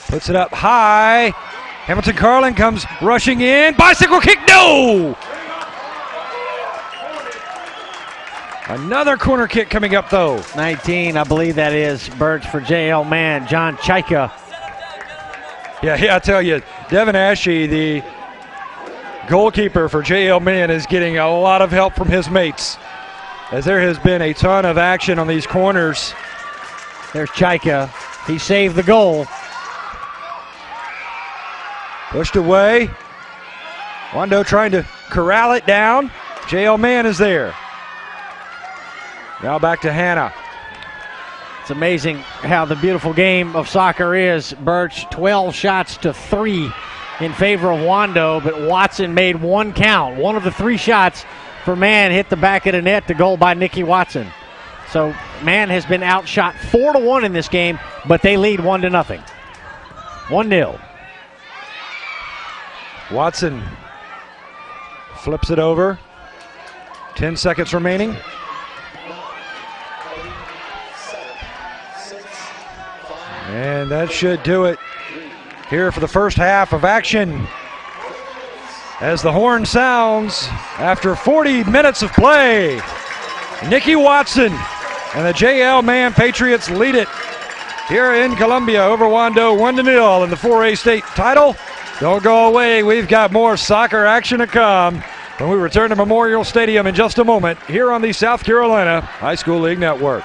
Puts it up high. Hamilton Carlin comes rushing in. Bicycle kick, no! Another corner kick coming up, though. 19, I believe that is, Birch, for J.L. Mann. John Chaika. Yeah, I tell you, Devin Ashe, the goalkeeper for J.L. Mann, is getting a lot of help from his mates, as there has been a ton of action on these corners. There's Chaika. He saved the goal. Pushed away. Wando trying to corral it down. J.L. Mann is there. Now back to Hannah. It's amazing how the beautiful game of soccer is. Birch, 12 shots to 3 in favor of Wando, but Watson made one count. One of the 3 shots for Mann hit the back of the net, the goal by Nicky Watson. So Mann has been outshot 4-1 in this game, but they lead 1-0. 1-0. Watson flips it over. 10 seconds remaining. And that should do it here for the first half of action, as the horn sounds after 40 minutes of play. Nicky Watson and the J.L. Mann Patriots lead it here in Columbia over Wando 1-0 in the 4A state title. Don't go away. We've got more soccer action to come when we return to Memorial Stadium in just a moment here on the South Carolina High School League Network.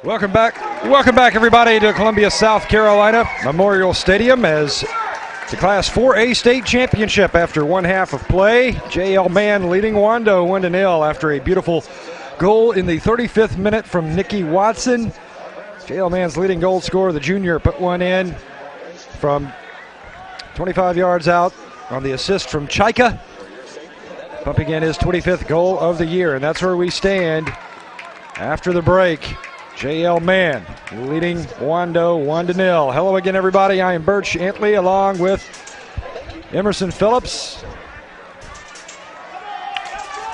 Welcome back, everybody, to Columbia, South Carolina Memorial Stadium as the Class 4A state championship. After one half of play, JL Mann leading Wando 1-0 after a beautiful goal in the 35th minute from Nikki Watson. JL Mann's leading goal scorer, the junior, put one in from 25 yards out on the assist from Chaika, pumping in his 25th goal of the year. And that's where we stand after the break. JL Mann leading Wando 1-0. Hello again, everybody. I am Birch Antley along with Emerson Phillips.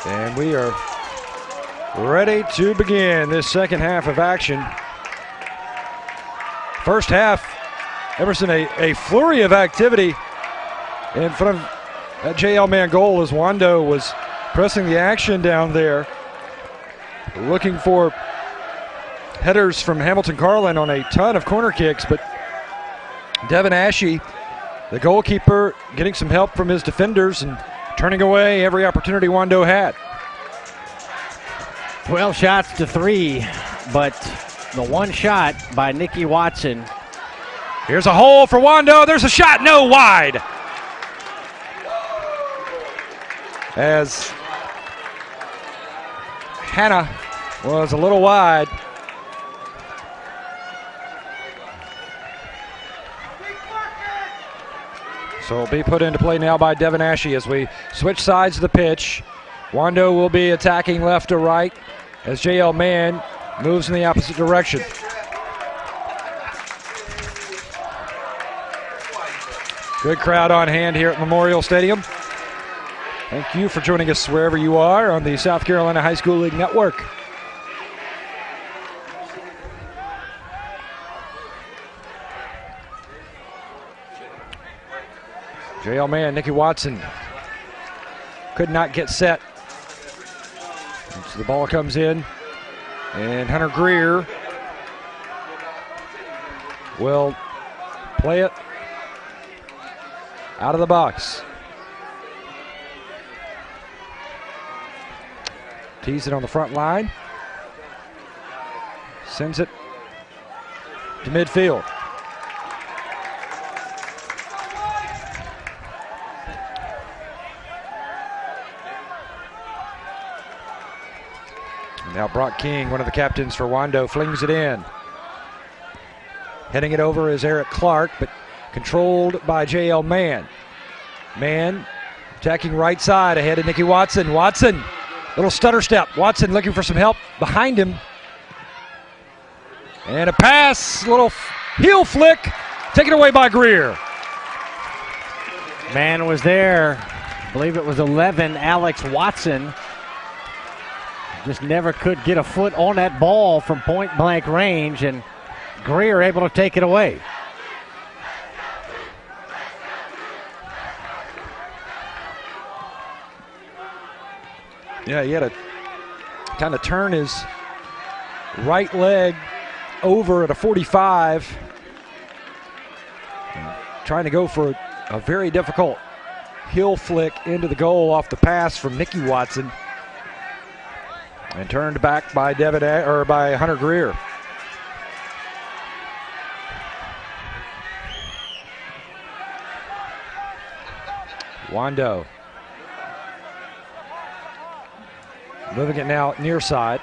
And we are ready to begin this second half of action. First half, Emerson, a flurry of activity in front of that JL Mann goal as Wando was pressing the action down there, looking for headers from Hamilton Carlin on a ton of corner kicks, but Devin Ashe, the goalkeeper, getting some help from his defenders and turning away every opportunity Wando had. 12 shots to 3, but the one shot by Nikki Watson. Here's a hole for Wando. There's a shot, no, wide. As Hannah was a little wide. So it'll be put into play now by Devin Ashe as we switch sides of the pitch. Wando will be attacking left to right as JL Mann moves in the opposite direction. Good crowd on hand here at Memorial Stadium. Thank you for joining us wherever you are on the South Carolina High School League Network. JL Mann, Nikki Watson could not get set. So the ball comes in, and Hunter Greer will play it out of the box. Tees it on the front line. Sends it to midfield. Now Brock King, one of the captains for Wando, flings it in. Heading it over is Eric Clark, but controlled by JL Mann. Mann attacking right side ahead of Nikki Watson. Watson, little stutter step. Watson looking for some help behind him. And a pass, little heel flick, taken away by Greer. Mann was there. I believe it was 11, Alex Watson. Just never could get a foot on that ball from point blank range, and Greer able to take it away. Yeah, he had to kind of turn his right leg over at a 45. Trying to go for a very difficult heel flick into the goal off the pass from Nikki Watson. And turned back by by Hunter Greer. Wando moving it now near side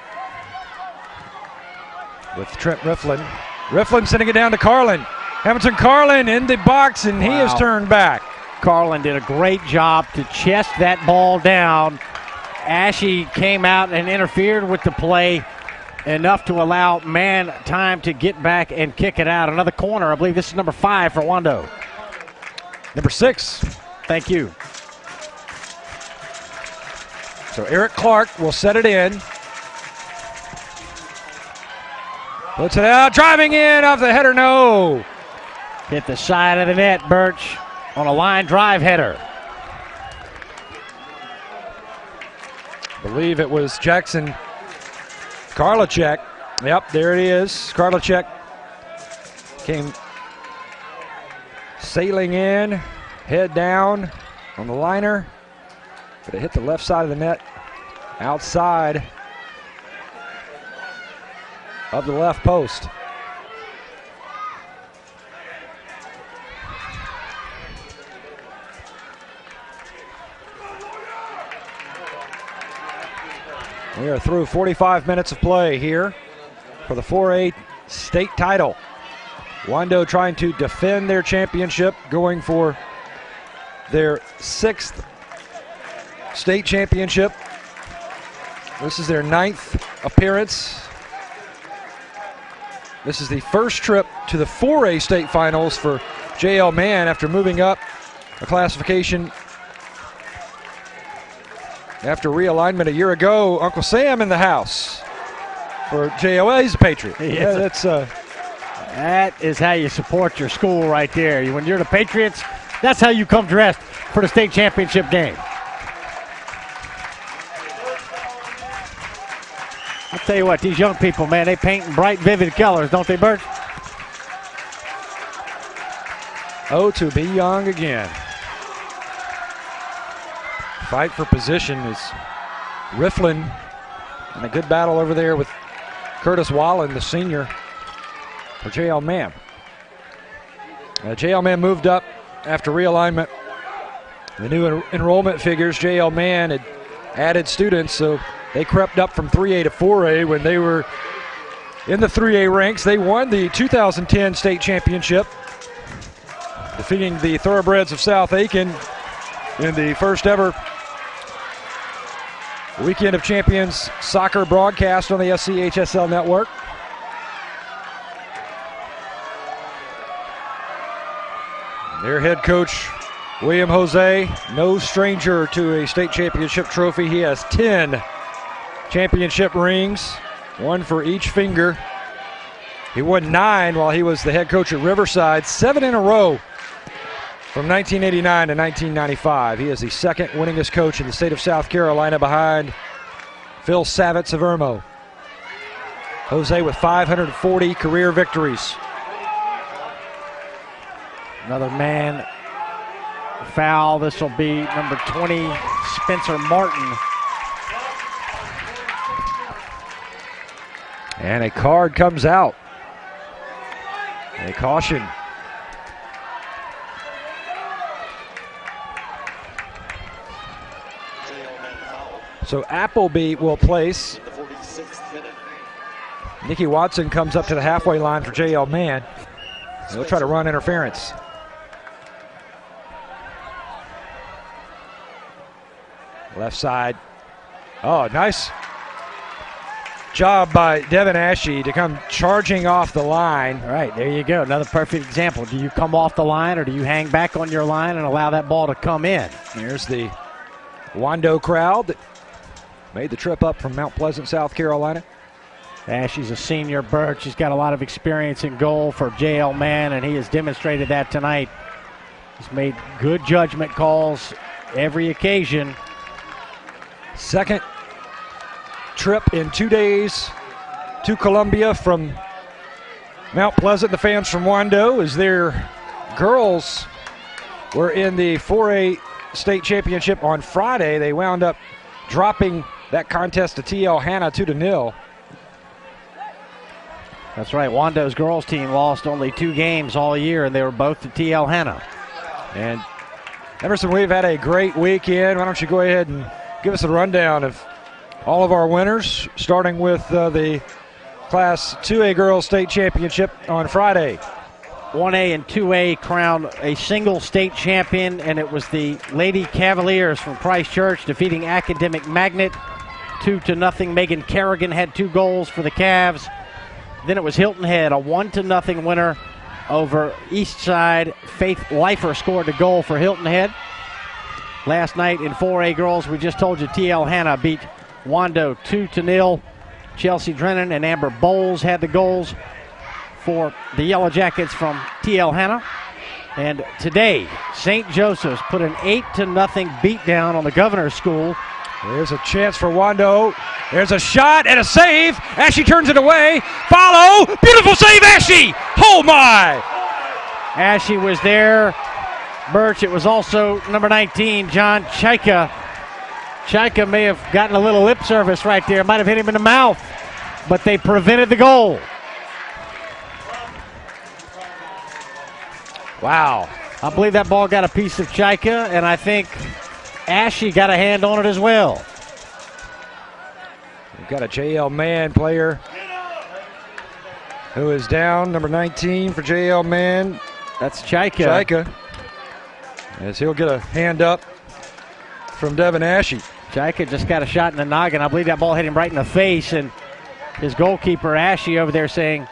with Trent Rifflin. Rifflin sending it down to Carlin. Hamilton Carlin in the box, and he is turned back. Carlin did a great job to chest that ball down. Ashe came out and interfered with the play enough to allow Mann time to get back and kick it out. Another corner. I believe this is number 5 for Wando. Number 6. Thank you. So Eric Clark will set it in. Puts it out, driving in off the header, no. Hit the side of the net, Birch, on a line drive header. Believe it was Jackson Karlachek. Yep, there it is. Karlachek came sailing in, head down on the liner, but it hit the left side of the net outside. of the left post. We are through 45 minutes of play here for the 4A state title. Wando trying to defend their championship, going for their 6th state championship. This is their 9th appearance. This is the first trip to the 4A state finals for JL Mann after moving up a classification after realignment a year ago. Uncle Sam in the house for JOA. He's a Patriot. Yeah, that is how you support your school right there. When you're the Patriots, that's how you come dressed for the state championship game. I'll tell you what, these young people, man, they paint in bright, vivid colors, don't they, Bert? Oh, to be young again. Fight for position is Rifflin, and a good battle over there with Curtis Wallen, the senior, for JL Mann. JL Mann moved up after realignment. The new enrollment figures, JL Mann had added students, so they crept up from 3A to 4A. When they were in the 3A ranks, they won the 2010 state championship, defeating the Thoroughbreds of South Aiken in the first ever Weekend of Champions soccer broadcast on the SCHSL network. Their head coach, William Jose, no stranger to a state championship trophy. He has 10 championship rings, one for each finger. He won 9 while he was the head coach at Riverside, 7 in a row from 1989 to 1995. He is the second winningest coach in the state of South Carolina behind Phil Savitz of Irmo. Jose with 540 career victories. Another man foul. This will be number 20, Spencer Martin. And a card comes out. A caution. So Appleby will place. Nikki Watson comes up to the halfway line for JL Mann. He'll try to run interference. Left side. Oh, nice job by Devin Ashe to come charging off the line. All right, there you go. Another perfect example. Do you come off the line or do you hang back on your line and allow that ball to come in? Here's the Wando crowd that made the trip up from Mount Pleasant, South Carolina. Ashe's a senior, Bert. She's got a lot of experience in goal for JL Mann, and he has demonstrated that tonight. He's made good judgment calls every occasion. Second trip in 2 days to Columbia from Mount Pleasant. The fans from Wando, as their girls were in the 4A state championship on Friday. They wound up dropping that contest to TL Hanna 2-0. That's right. Wando's girls team lost only 2 games all year, and they were both to TL Hanna. And Emerson, we've had a great weekend. Why don't you go ahead and give us a rundown of all of our winners, starting with the Class 2A Girls State Championship on Friday. 1A and 2A crowned a single state champion, and it was the Lady Cavaliers from Christchurch defeating Academic Magnet 2-0. Megan Kerrigan had 2 goals for the Cavs. Then it was Hilton Head, a 1-0 winner over Eastside. Faith Lifer scored the goal for Hilton Head. Last night in 4A girls, we just told you TL Hanna beat Wando 2-0. Chelsea Drennan and Amber Bowles had the goals for the Yellow Jackets from TL Hanna. And today, St. Joseph's put an 8-0 beatdown on the Governor's School. There's a chance for Wando. There's a shot and a save. Ashe turns it away. Follow. Beautiful save, Ashe. Oh, my. Ashe was there. Birch, it was also number 19, John Chaika. Chaika may have gotten a little lip service right there. Might have hit him in the mouth. but they prevented the goal. Wow. I believe that ball got a piece of Chaika, and I think Ashe got a hand on it as well. We've got a JL Mann player who is down, number 19 for JL Mann. That's Chaika. As he'll get a hand up from Devin Ashe. Chaika just got a shot in the noggin. I believe that ball hit him right in the face, and his goalkeeper, Ashe, over there saying,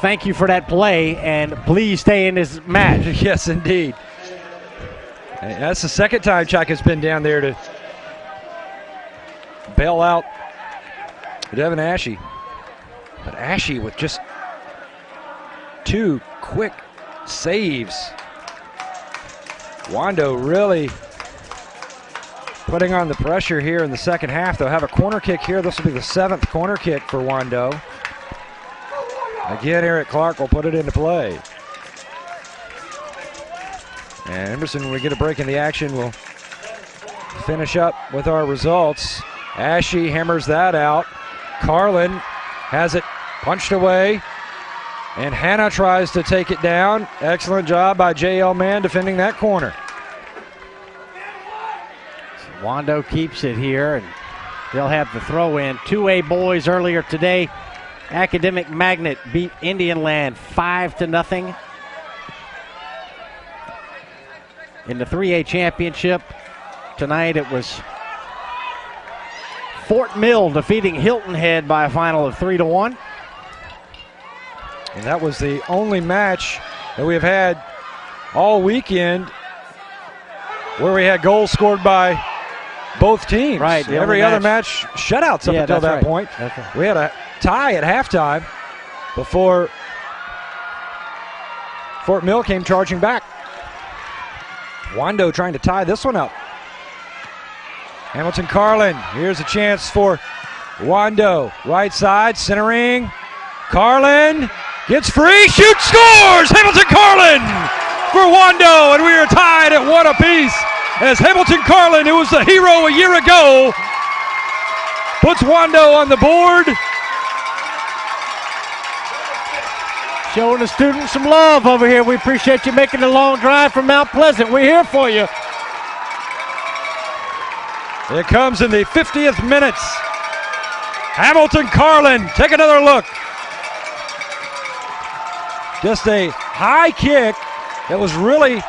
thank you for that play, and please stay in this match. Yes, indeed. And that's the second time Chaika's been down there to bail out Devin Ashe. But Ashe with just 2 quick saves. Wando really putting on the pressure here in the second half. They'll have a corner kick here. This will be the 7th corner kick for Wando. Again, Eric Clark will put it into play. And Emerson, when we get a break in the action, will finish up with our results. Ashe hammers that out. Carlin has it punched away. And Hannah tries to take it down. Excellent job by JL Mann defending that corner. Wando keeps it here, and they'll have the throw in. 2A boys earlier today. Academic Magnet beat Indian Land 5-0. In the 3A championship tonight, it was Fort Mill defeating Hilton Head by a final of 3-1. And that was the only match that we have had all weekend where we had goals scored by both teams. Right. Every other match, shutouts up until that point. Right. We had a tie at halftime before Fort Mill came charging back. Wando trying to tie this one up. Hamilton Carlin, here's a chance for Wando. Right side, centering. Carlin gets free, shoots, scores! Hamilton Carlin for Wando, and we are tied at 1 apiece as Hamilton Carlin, who was the hero a year ago, puts Wando on the board. Showing the students some love over here. We appreciate you making the long drive from Mount Pleasant. We're here for you. It comes in the 50th minute. Hamilton Carlin, take another look. Just a high kick that was really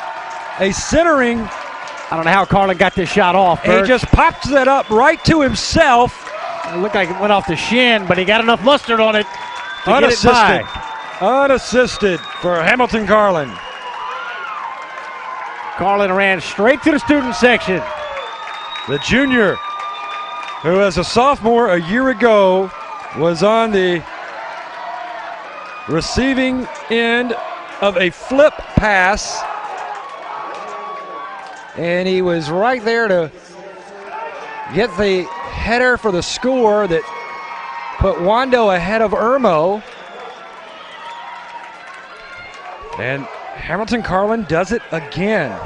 a centering. I don't know how Carlin got this shot off. He just popped that up right to himself. It looked like it went off the shin, but he got enough mustard on it to Unassisted. get it by. Unassisted for Hamilton Carlin. Carlin ran straight to the student section. The junior, who as a sophomore a year ago was on the receiving end of a flip pass, and he was right there to get the header for the score that put Wando ahead of Irmo. And Hamilton Carlin does it again.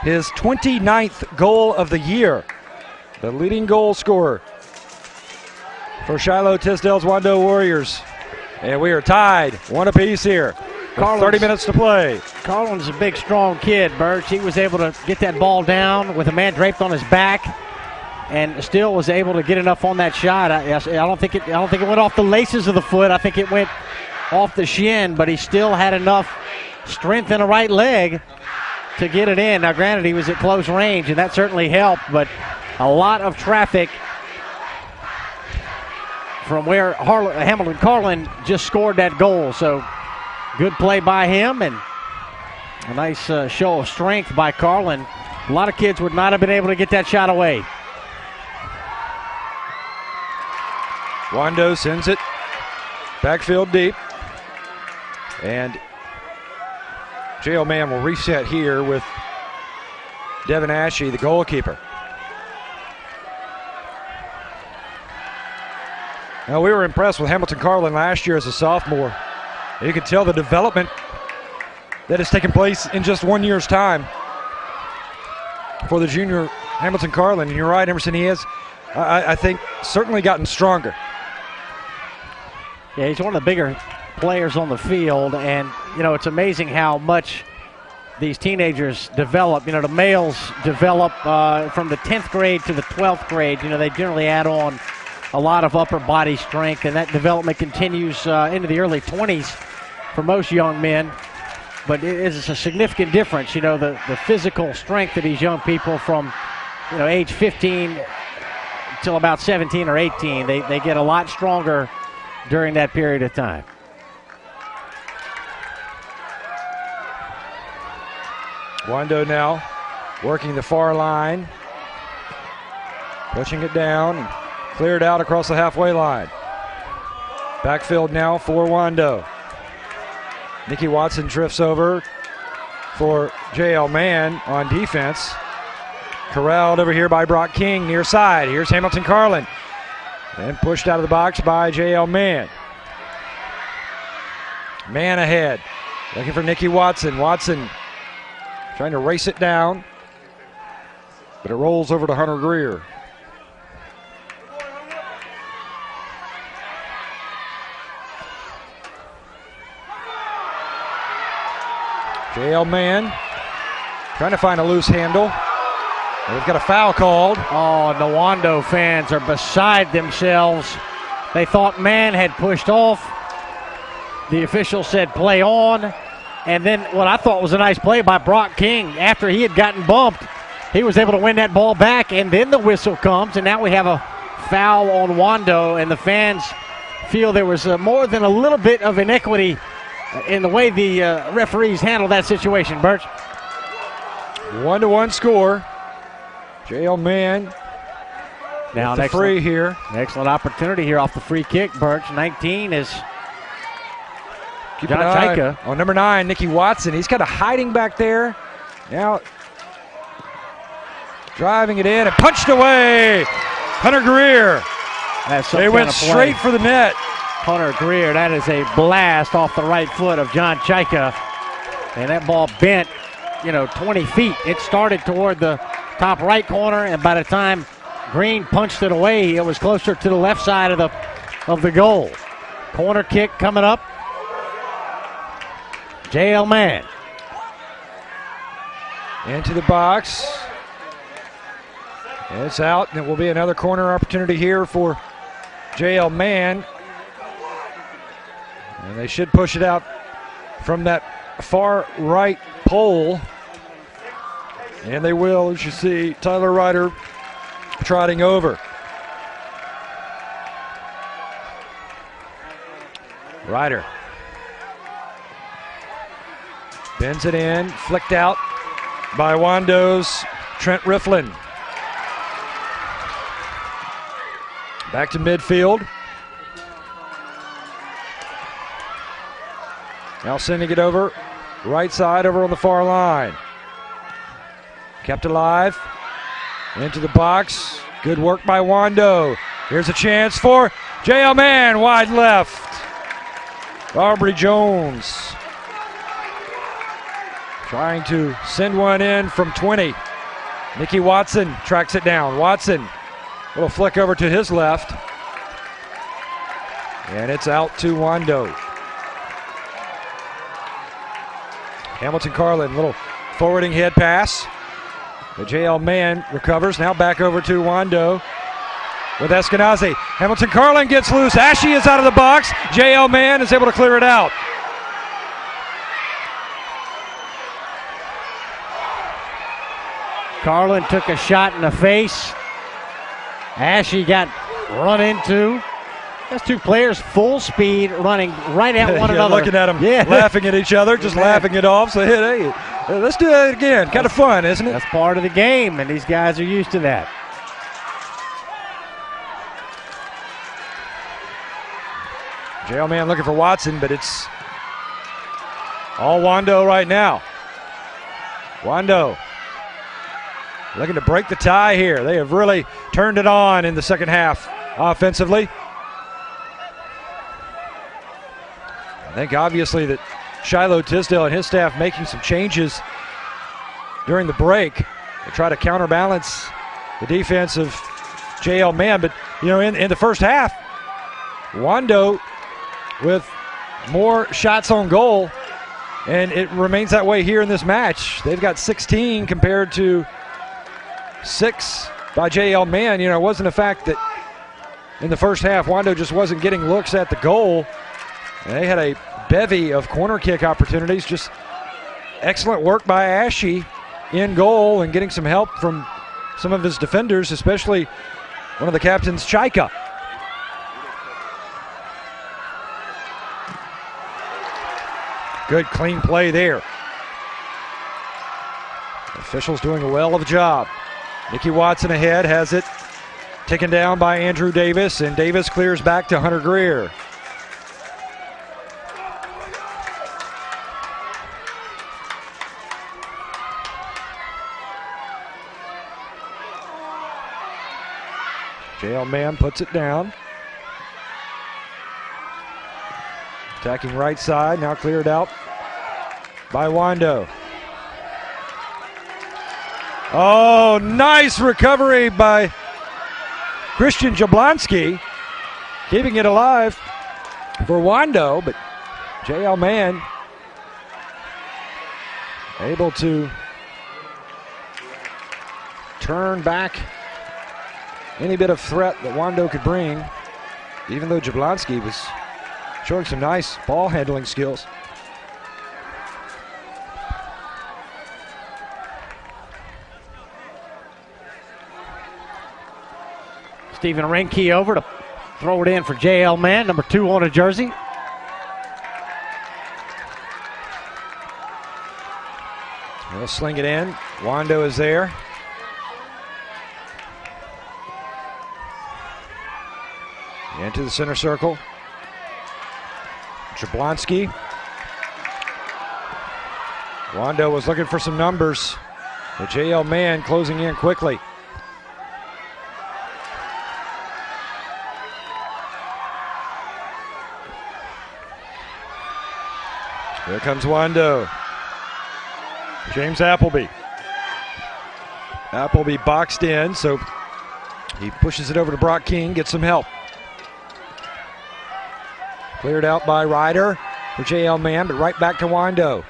His 29th goal of the year. The leading goal scorer for Shiloh Tisdale's Wando Warriors. And we are tied 1 apiece here. 30 minutes to play. Carlin's a big, strong kid, Birch. He was able to get that ball down with a man draped on his back, and still was able to get enough on that shot. I don't think it went off the laces of the foot. I think it went off the shin, but he still had enough strength in the right leg to get it in. Now, granted, he was at close range, and that certainly helped, but a lot of traffic from where Hamilton Carlin just scored that goal. So good play by him, and a nice show of strength by Carlin. A lot of kids would not have been able to get that shot away. Wando sends it backfield deep. And JL Mann will reset here with Devin Ashe, the goalkeeper. Now, we were impressed with Hamilton Carlin last year as a sophomore. You could tell the development that has taken place in just 1 year's time for the junior Hamilton Carlin. And you're right, Emerson, he has, I think, certainly gotten stronger. Yeah, he's one of the bigger players on the field, and, it's amazing how much these teenagers develop. The males develop from the 10th grade to the 12th grade. They generally add on a lot of upper body strength, and that development continues into the early 20s for most young men. But it is a significant difference, the physical strength of these young people from, age 15 till about 17 or 18. They get a lot stronger during that period of time. Wando now working the far line, pushing it down, cleared out across the halfway line. Backfield now for Wando. Nicky Watson drifts over for J.L. Mann on defense. Corralled over here by Brock King near side. Here's Hamilton Carlin. And pushed out of the box by J.L. Mann. Mann ahead. Looking for Nicky Watson. Watson trying to race it down. But it rolls over to Hunter Greer. J.L. Mann trying to find a loose handle. They've got a foul called. Oh, the Wando fans are beside themselves. They thought Mann had pushed off. The official said play on. And then what I thought was a nice play by Brock King. After he had gotten bumped, he was able to win that ball back. And then the whistle comes, and now we have a foul on Wando. And the fans feel there was more than a little bit of inequity in the way the referees handled that situation, Birch. 1-1 score. J.L. Mann now the free here. An excellent opportunity here off the free kick, Birch. 19 is Keep John an eye Chaika. on number 9, Nicky Watson. He's kind of hiding back there. Now driving it in and punched away. Hunter Greer. They went straight for the net. Hunter Greer, that is a blast off the right foot of John Chaika. And that ball bent, 20 feet. It started toward the top right corner, and by the time Green punched it away, it was closer to the left side of the goal. Corner kick coming up. J.L. Mann. Into the box. And it's out, and it will be another corner opportunity here for J.L. Mann. And they should push it out from that far right pole. And they will, as you see, Tyler Ryder trotting over. Ryder bends it in, flicked out by Wando's Trent Rifflin. Back to midfield. Now sending it over, right side over on the far line. Kept alive, into the box. Good work by Wando. Here's a chance for J.L. Mann, wide left. Aubrey Jones trying to send one in from 20. Nicky Watson tracks it down. Watson, little flick over to his left. And it's out to Wando. Hamilton Carlin, little forwarding head pass. The J.L. Mann recovers. Now back over to Wando with Eskenazi. Hamilton Carlin gets loose. Ashe is out of the box. J.L. Mann is able to clear it out. Carlin took a shot in the face. Ashe got run into. That's two players full speed running right at one another. Looking at them, laughing at each other, just laughing it off. So, hey, let's do that again. Kind of fun, isn't it? That's part of the game, and these guys are used to that. J.L. Mann looking for Watson, but it's all Wando right now. Wando looking to break the tie here. They have really turned it on in the second half offensively. I think obviously that Shiloh Tisdale and his staff making some changes during the break to try to counterbalance the defense of J.L. Mann. But, in the first half, Wando with more shots on goal, and it remains that way here in this match. They've got 16 compared to 6 by JL Mann. You know, it wasn't a fact that in the first half Wando just wasn't getting looks at the goal. They had a bevy of corner kick opportunities. Just excellent work by Ashe in goal and getting some help from some of his defenders, especially one of the captains, Chaika. Good clean play there. Officials doing a well of a job. Nikki Watson ahead, has it taken down by Andrew Davis, and Davis clears back to Hunter Greer. JL Mann puts it down. Attacking right side, now cleared out by Wando. Oh, nice recovery by Christian Jablonski, keeping it alive for Wando, but JL Mann able to turn back any bit of threat that Wando could bring, even though Jablonski was showing some nice ball handling skills. Stephen Renke over to throw it in for JL Mann, number 2 on a jersey. They'll sling it in. Wando is there. Into the center circle. Jablonski. Wando was looking for some numbers, but JL Mann closing in quickly. Here comes Wando. James Appleby. Appleby boxed in, so he pushes it over to Brock King, gets some help. Cleared out by Ryder for JL Mann, but right back to Wando.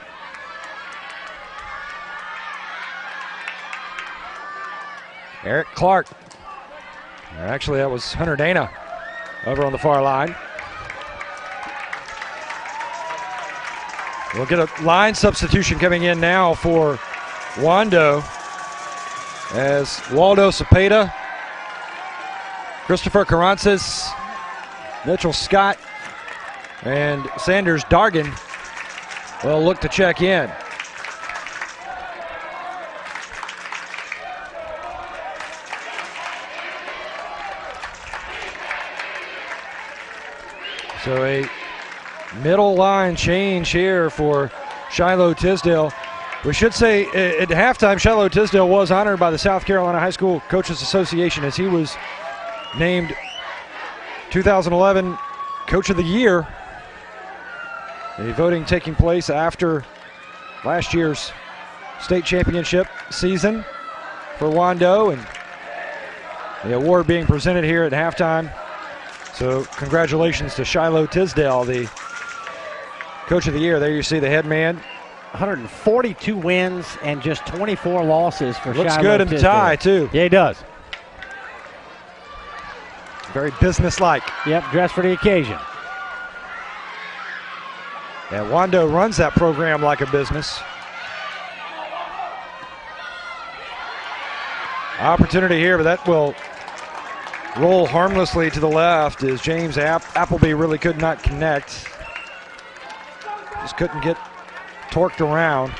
Eric Clark. Actually, that was Hunter Dana over on the far line. We'll get a line substitution coming in now for Wando as Waldo Cepeda, Christopher Carrances, Mitchell Scott, and Sanders Dargan will look to check in. So a middle line change here for Shiloh Tisdale. We should say at halftime, Shiloh Tisdale was honored by the South Carolina High School Coaches Association as he was named 2011 Coach of the Year. The voting taking place after last year's state championship season for Wando, and the award being presented here at halftime. So congratulations to Shiloh Tisdale, the Coach of the Year. There you see the head man. 142 wins and just 24 losses for Shiloh. Looks good in the tie, too. Yeah, he does. Very businesslike. Yep, dressed for the occasion. And Wando runs that program like a business. Opportunity here, but that will roll harmlessly to the left as James Appleby really could not connect. Just couldn't get torqued around.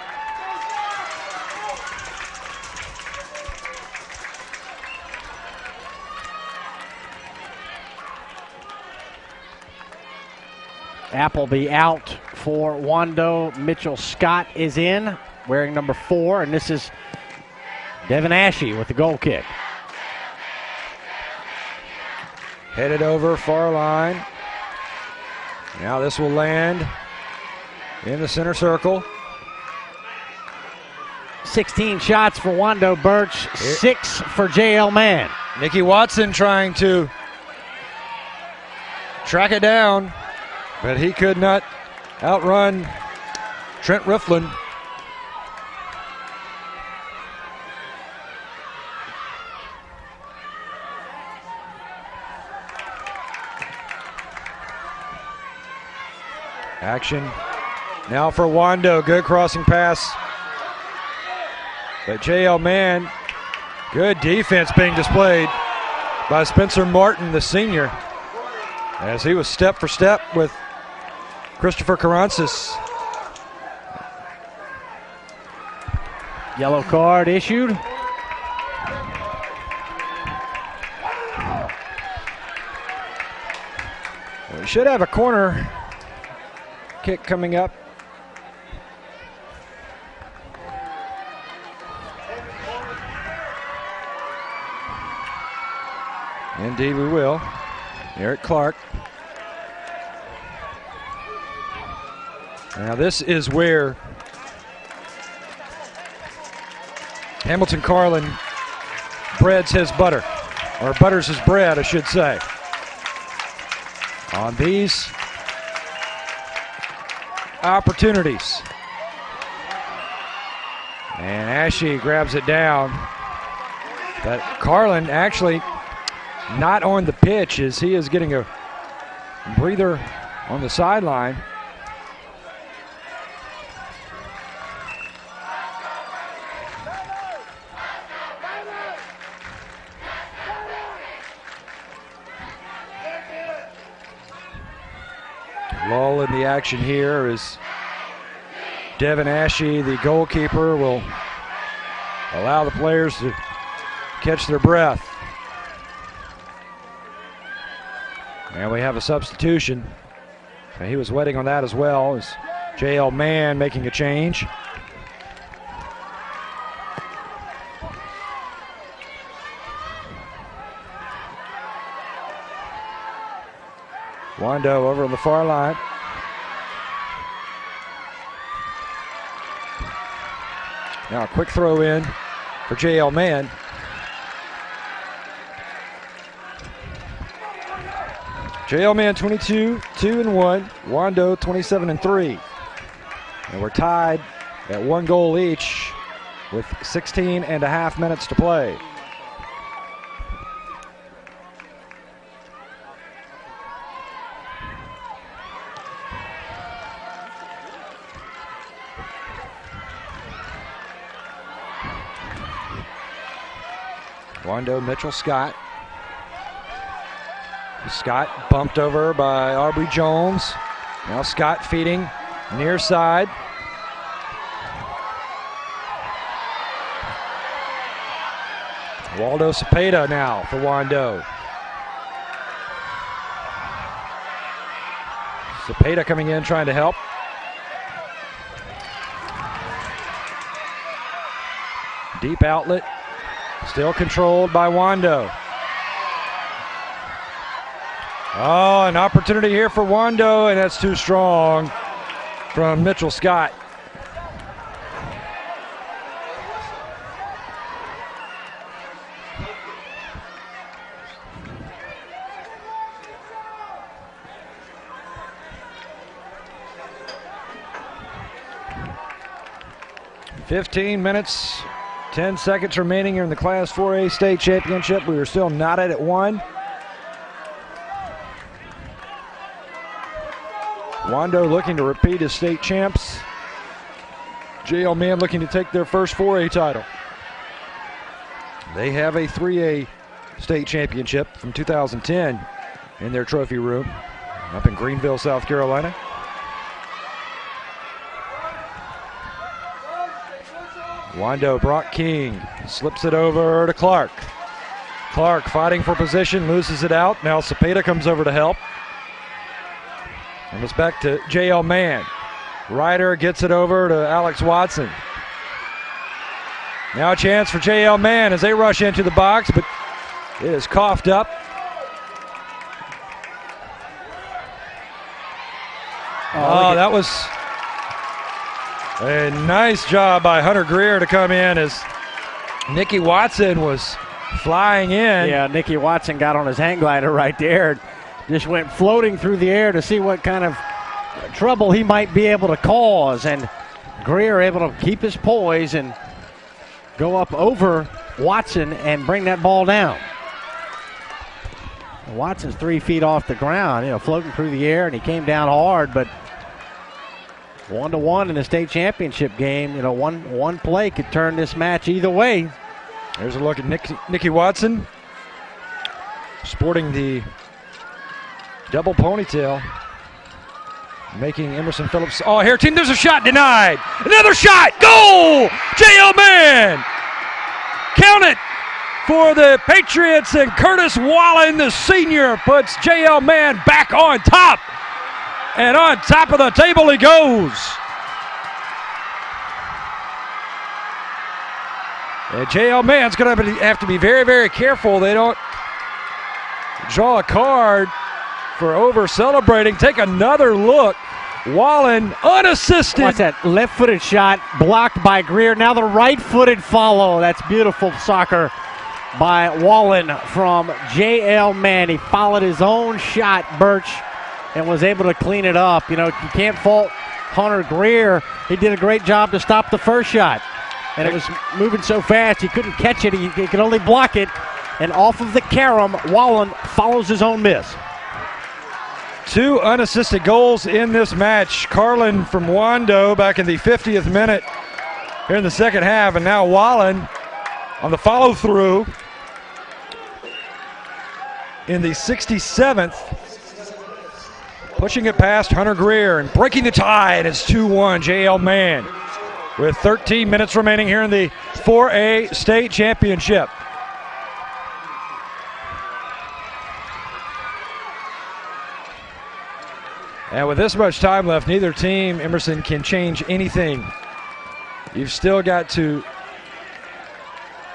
Appleby out for Wando. Mitchell Scott is in, wearing number 4, and this is Devin Ashe with the goal kick. Headed over far line. Now this will land in the center circle. 16 shots for Wando Birch, 6 for JL Mann. Nikki Watson trying to track it down. but he could not outrun Trent Rifflin. Action now for Wando. Good crossing pass. But JL Mann, good defense being displayed by Spencer Martin, the senior, as he was step for step with Christopher Carancis. Yellow card issued. We should have a corner kick coming up. Indeed we will. Eric Clark. Now this is where Hamilton Carlin breads his butter, or butters his bread, I should say. On these opportunities. And Ashe grabs it down. But Carlin actually not on the pitch as he is getting a breather on the sideline. Lull in the action here is Devin Ashe, the goalkeeper, will allow the players to catch their breath. And we have a substitution. And he was waiting on that as well, as JL Mann making a change. Wando over on the far line. Now a quick throw in for JL Mann. JL Mann 22, 2-1. Wando 27-3. And we're tied at 1 goal each with 16 and a half minutes to play. Wando, Mitchell, Scott. Scott bumped over by Aubrey Jones. Now Scott feeding near side. Waldo Cepeda now for Wando. Cepeda coming in trying to help. Deep outlet. Still controlled by Wando. Oh, an opportunity here for Wando, and that's too strong from Mitchell Scott. "15 minutes, 10 seconds remaining here in the Class 4A State Championship. We are still knotted at 1. Wando looking to repeat as state champs. JL Mann looking to take their first 4A title. They have a 3A state championship from 2010 in their trophy room up in Greenville, South Carolina. Wando, Brock King slips it over to Clark. Clark fighting for position, loses it out. Now Cepeda comes over to help. And it's back to JL Mann. Ryder gets it over to Alex Watson. Now a chance for JL Mann as they rush into the box, but it is coughed up. Oh, that was a nice job by Hunter Greer to come in as Nicky Watson was flying in. Yeah, Nicky Watson got on his hang glider right there. Just went floating through the air to see what kind of trouble he might be able to cause. And Greer able to keep his poise and go up over Watson and bring that ball down. Watson's 3 feet off the ground, floating through the air, and he came down hard, but 1-1 in the state championship game. One play could turn this match either way. There's a look at Nikki Watson, sporting the double ponytail, making Emerson Phillips. Oh, here, team, there's a shot denied. Another shot, goal! J.L. Mann! Count it for the Patriots, and Curtis Wallen, the senior, puts J.L. Mann back on top. And on top of the table he goes. And J.L. Mann's going to have to be very, very careful they don't draw a card for over-celebrating. Take another look. Wallen unassisted. Watch that left-footed shot blocked by Greer. Now the right-footed follow. That's beautiful soccer by Wallen from J.L. Mann. He followed his own shot, Birch, and was able to clean it up. You can't fault Hunter Greer. He did a great job to stop the first shot. And it was moving so fast he couldn't catch it. He could only block it. And off of the carom, Wallen follows his own miss. 2 unassisted goals in this match. Carlin from Wando back in the 50th minute here in the second half, and now Wallen on the follow-through in the 67th, pushing it past Hunter Greer and breaking the tie, and it's 2-1 J.L. Mann with 13 minutes remaining here in the 4A state championship. And with this much time left, neither team, Emerson, can change anything. You've still got to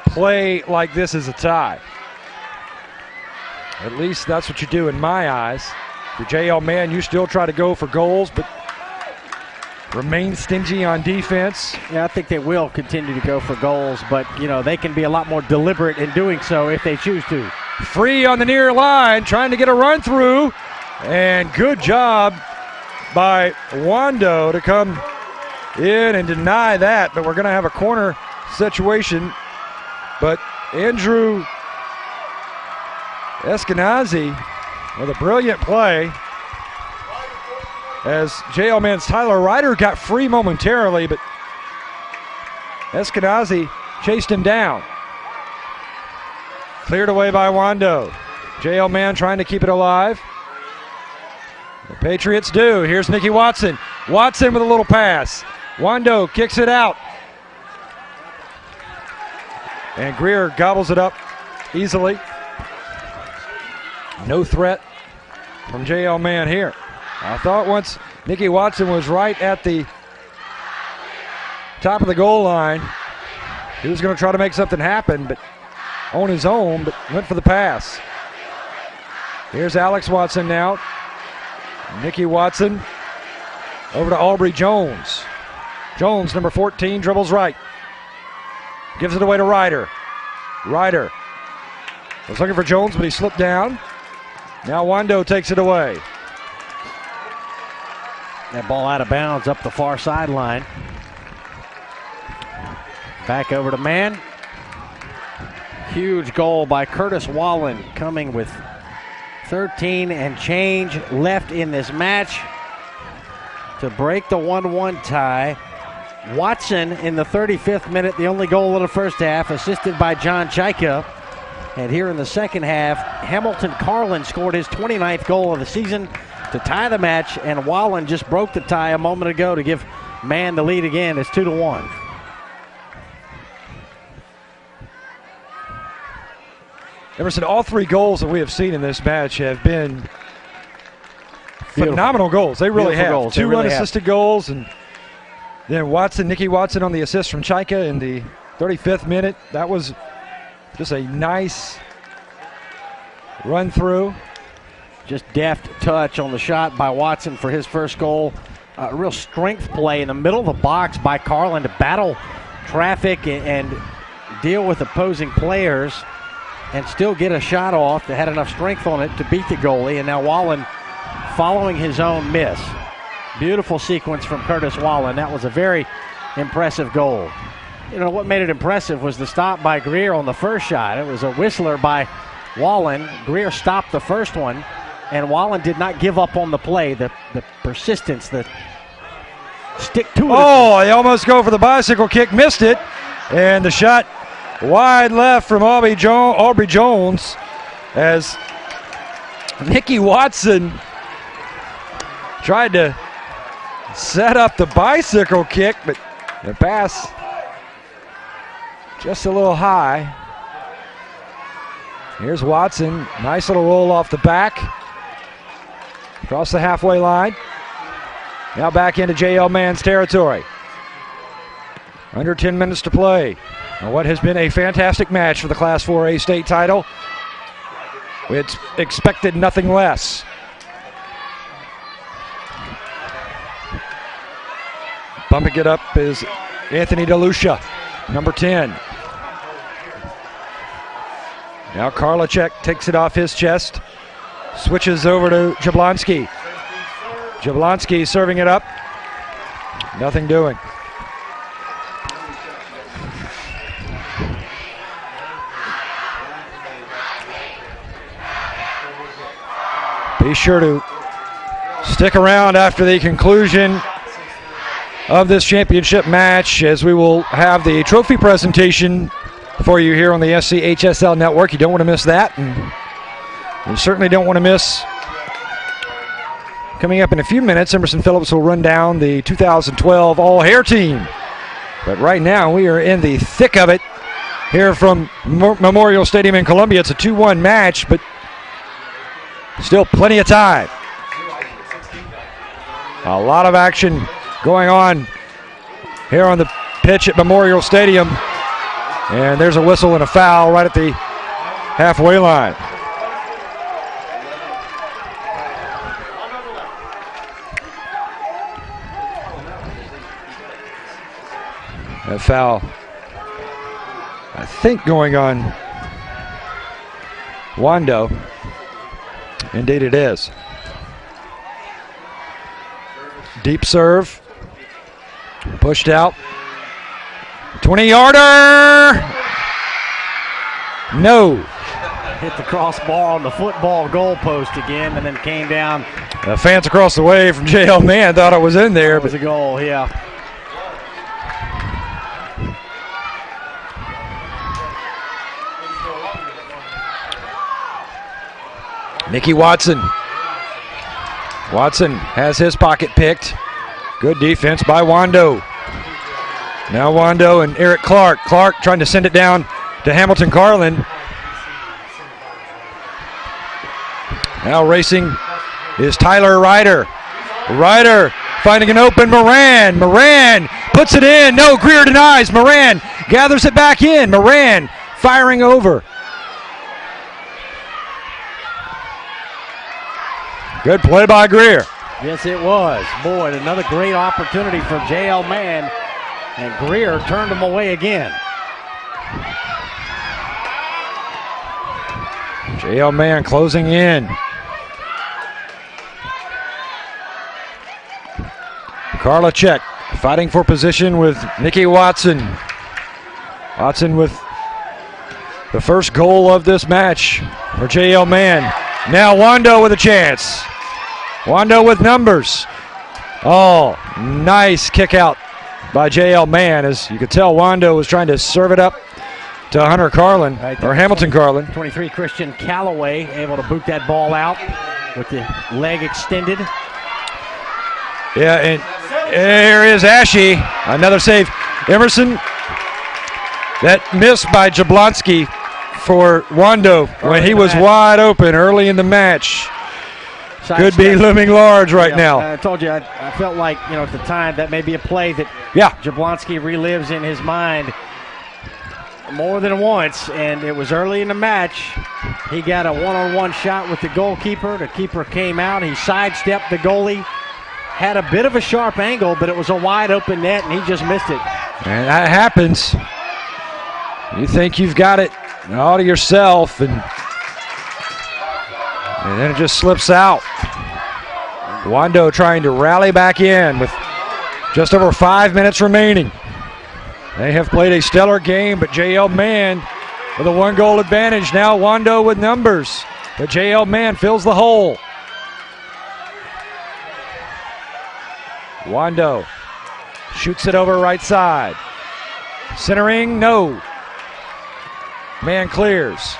play like this is a tie. At least that's what you do in my eyes. For J.L. Mann, you still try to go for goals, but remain stingy on defense. Yeah, I think they will continue to go for goals, but, they can be a lot more deliberate in doing so if they choose to. Free on the near line, trying to get a run through. And good job by Wando to come in and deny that, but we're going to have a corner situation. But Andrew Eskenazi with a brilliant play as J.L. Mann's Tyler Ryder got free momentarily, but Eskenazi chased him down. Cleared away by Wando. J.L. Mann trying to keep it alive. The Patriots do. Here's Nikki Watson. Watson with a little pass. Wando kicks it out. And Greer gobbles it up easily. No threat from J.L. Mann here. I thought once Nikki Watson was right at the top of the goal line, he was going to try to make something happen, but on his own, but went for the pass. Here's Alex Watson now. Nikki Watson over to Aubrey Jones. Jones, number 14, dribbles right. Gives it away to Ryder. Ryder was looking for Jones, but he slipped down. Now Wando takes it away. That ball out of bounds up the far sideline. Back over to Mann. Huge goal by Curtis Wallen, coming with 13 and change left in this match to break the 1-1 tie. Watson in the 35th minute, the only goal of the first half, assisted by John Chaika. And here in the second half, Hamilton Carlin scored his 29th goal of the season to tie the match, and Wallen just broke the tie a moment ago to give Mann the lead again. It's 2-1. Emerson, all 3 goals that we have seen in this match have been phenomenal goals. They really have. Goals. 2 unassisted goals, and then Nikki Watson on the assist from Chaika in the 35th minute. That was just a nice run through. Just deft touch on the shot by Watson for his first goal. A real strength play in the middle of the box by Carlin to battle traffic and deal with opposing players and still get a shot off that had enough strength on it to beat the goalie. And now Wallen following his own miss. Beautiful sequence from Curtis Wallen. That was a very impressive goal. You know, what made it impressive was the stop by Greer on the first shot. It was a whistler by Wallen. Greer stopped the first one, and Wallen did not give up on the play. The persistence, the stick to it. Oh, they almost go for the bicycle kick, missed it, and the shot wide left from Aubrey Jones as Nikki Watson tried to set up the bicycle kick, but the pass just a little high. Here's Watson. Nice little roll off the back. Across the halfway line. Now back into JL Mann's territory. Under 10 minutes to play. Now what has been a fantastic match for the Class 4A state title. It's expected nothing less. Bumping it up is Anthony DeLucia, number 10. Now Karlachek takes it off his chest. Switches over to Jablonski. Jablonski serving it up. Nothing doing. Be sure to stick around after the conclusion of this championship match, as we will have the trophy presentation for you here on the SCHSL network. You don't want to miss that, and you certainly don't want to miss, coming up in a few minutes, Emerson Phillips will run down the 2012 All-Hair team. But right now we are in the thick of it here from Memorial Stadium in Columbia. It's a 2-1 match, but still plenty of time. A lot of action going on here on the pitch at Memorial Stadium. And there's a whistle and a foul right at the halfway line. That foul, I think, going on Wando. Indeed it is. Deep serve. Pushed out. 20-yarder. No. Hit the crossbar on the football goalpost again, and then came down. The fans across the way from JL Mann thought it was in there. It was a goal, yeah. Nikki Watson. Watson has his pocket picked. Good defense by Wando. Now Wando and Eric Clark. Clark trying to send it down to Hamilton Carlin. Now racing is Tyler Ryder. Ryder finding an open Moran. Moran puts it in. No, Greer denies. Moran gathers it back in. Moran firing over. Good play by Greer. Yes, it was. Boy, another great opportunity for JL Mann. And Greer turned him away again. JL Mann closing in. Karlachek fighting for position with Nikki Watson. Watson with the first goal of this match for JL Mann. Now Wando with a chance. Wando with numbers. Oh, nice kick out by JL Mann. As you could tell, Wando was trying to serve it up to Hunter Carlin, or Hamilton Carlin. 23 Christian Calloway able to boot that ball out with the leg extended. Yeah, and here is Ashe. Another save. Emerson, that miss by Jablonski for Wando when he was wide open early in the match. Could be looming large right now. I told you, I felt like, at the time that may be a play that Jablonski relives in his mind more than once, and it was early in the match. He got a one-on-one shot with the goalkeeper. The keeper came out. He sidestepped the goalie. Had a bit of a sharp angle, but it was a wide open net, and he just missed it. And that happens. You think you've got it all to yourself, and then it just slips out. Wando trying to rally back in with just over 5 minutes remaining. They have played a stellar game, but JL Mann with a 1-goal advantage. Now Wando with numbers, but JL Mann fills the hole. Wando shoots it over right side. Centering, no. Mann clears.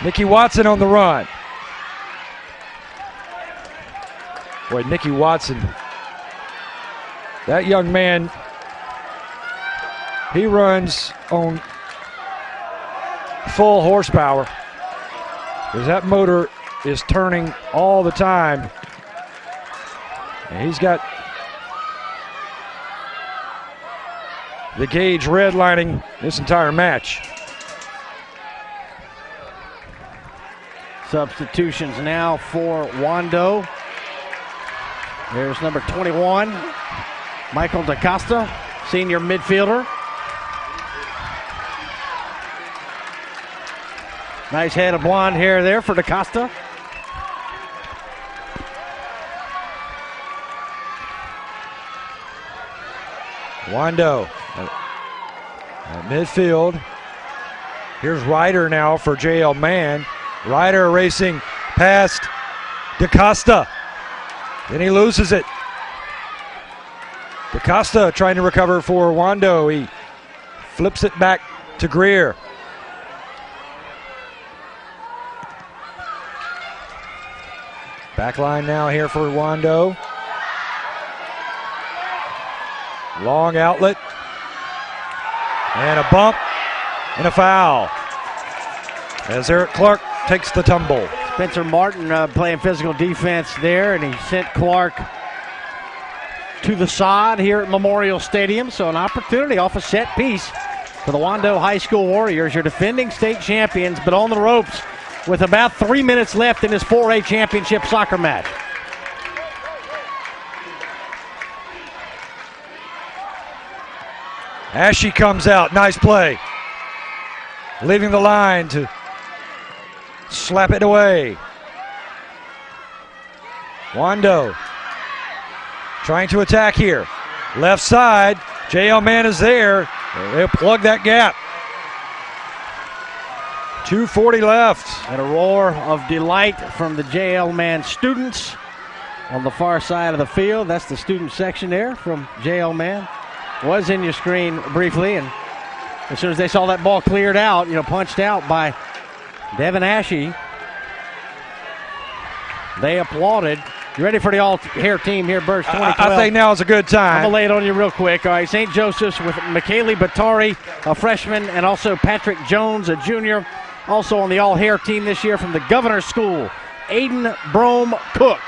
Nicky Watson on the run. Boy, Nicky Watson, that young man, he runs on full horsepower because that motor is turning all the time. And he's got the gauge redlining this entire match. Substitutions now for Wando. There's number 21, Michael DaCosta, senior midfielder. Nice head of blonde hair there for DaCosta. Wando at midfield. Here's Ryder now for JL Mann. Ryder racing past DaCosta. Then he loses it. DaCosta trying to recover for Wando. He flips it back to Greer. Back line now here for Wando. Long outlet. And a bump and a foul as Eric Clark takes the tumble. Spencer Martin playing physical defense there, and he sent Clark to the side here at Memorial Stadium. So an opportunity off a set piece for the Wando High School Warriors. Your defending state champions, but on the ropes with about 3 minutes left in this 4A championship soccer match. Ashe comes out, nice play. Leaving the line to slap it away. Wando trying to attack here. Left side, JL Mann is there. They'll plug that gap. 2:40 left. And a roar of delight from the JL Mann students on the far side of the field. That's the student section there from JL Mann. Was in your screen briefly, and as soon as they saw that ball cleared out, punched out by Devin Ashe, they applauded. You ready for the all-hair team here, Birch 2012? I think now is a good time. I'm going to lay it on you real quick. All right, St. Joseph's with McKaylee Batari, a freshman, and also Patrick Jones, a junior. Also on the all-hair team this year from the Governor's School, Aiden Brome Cook.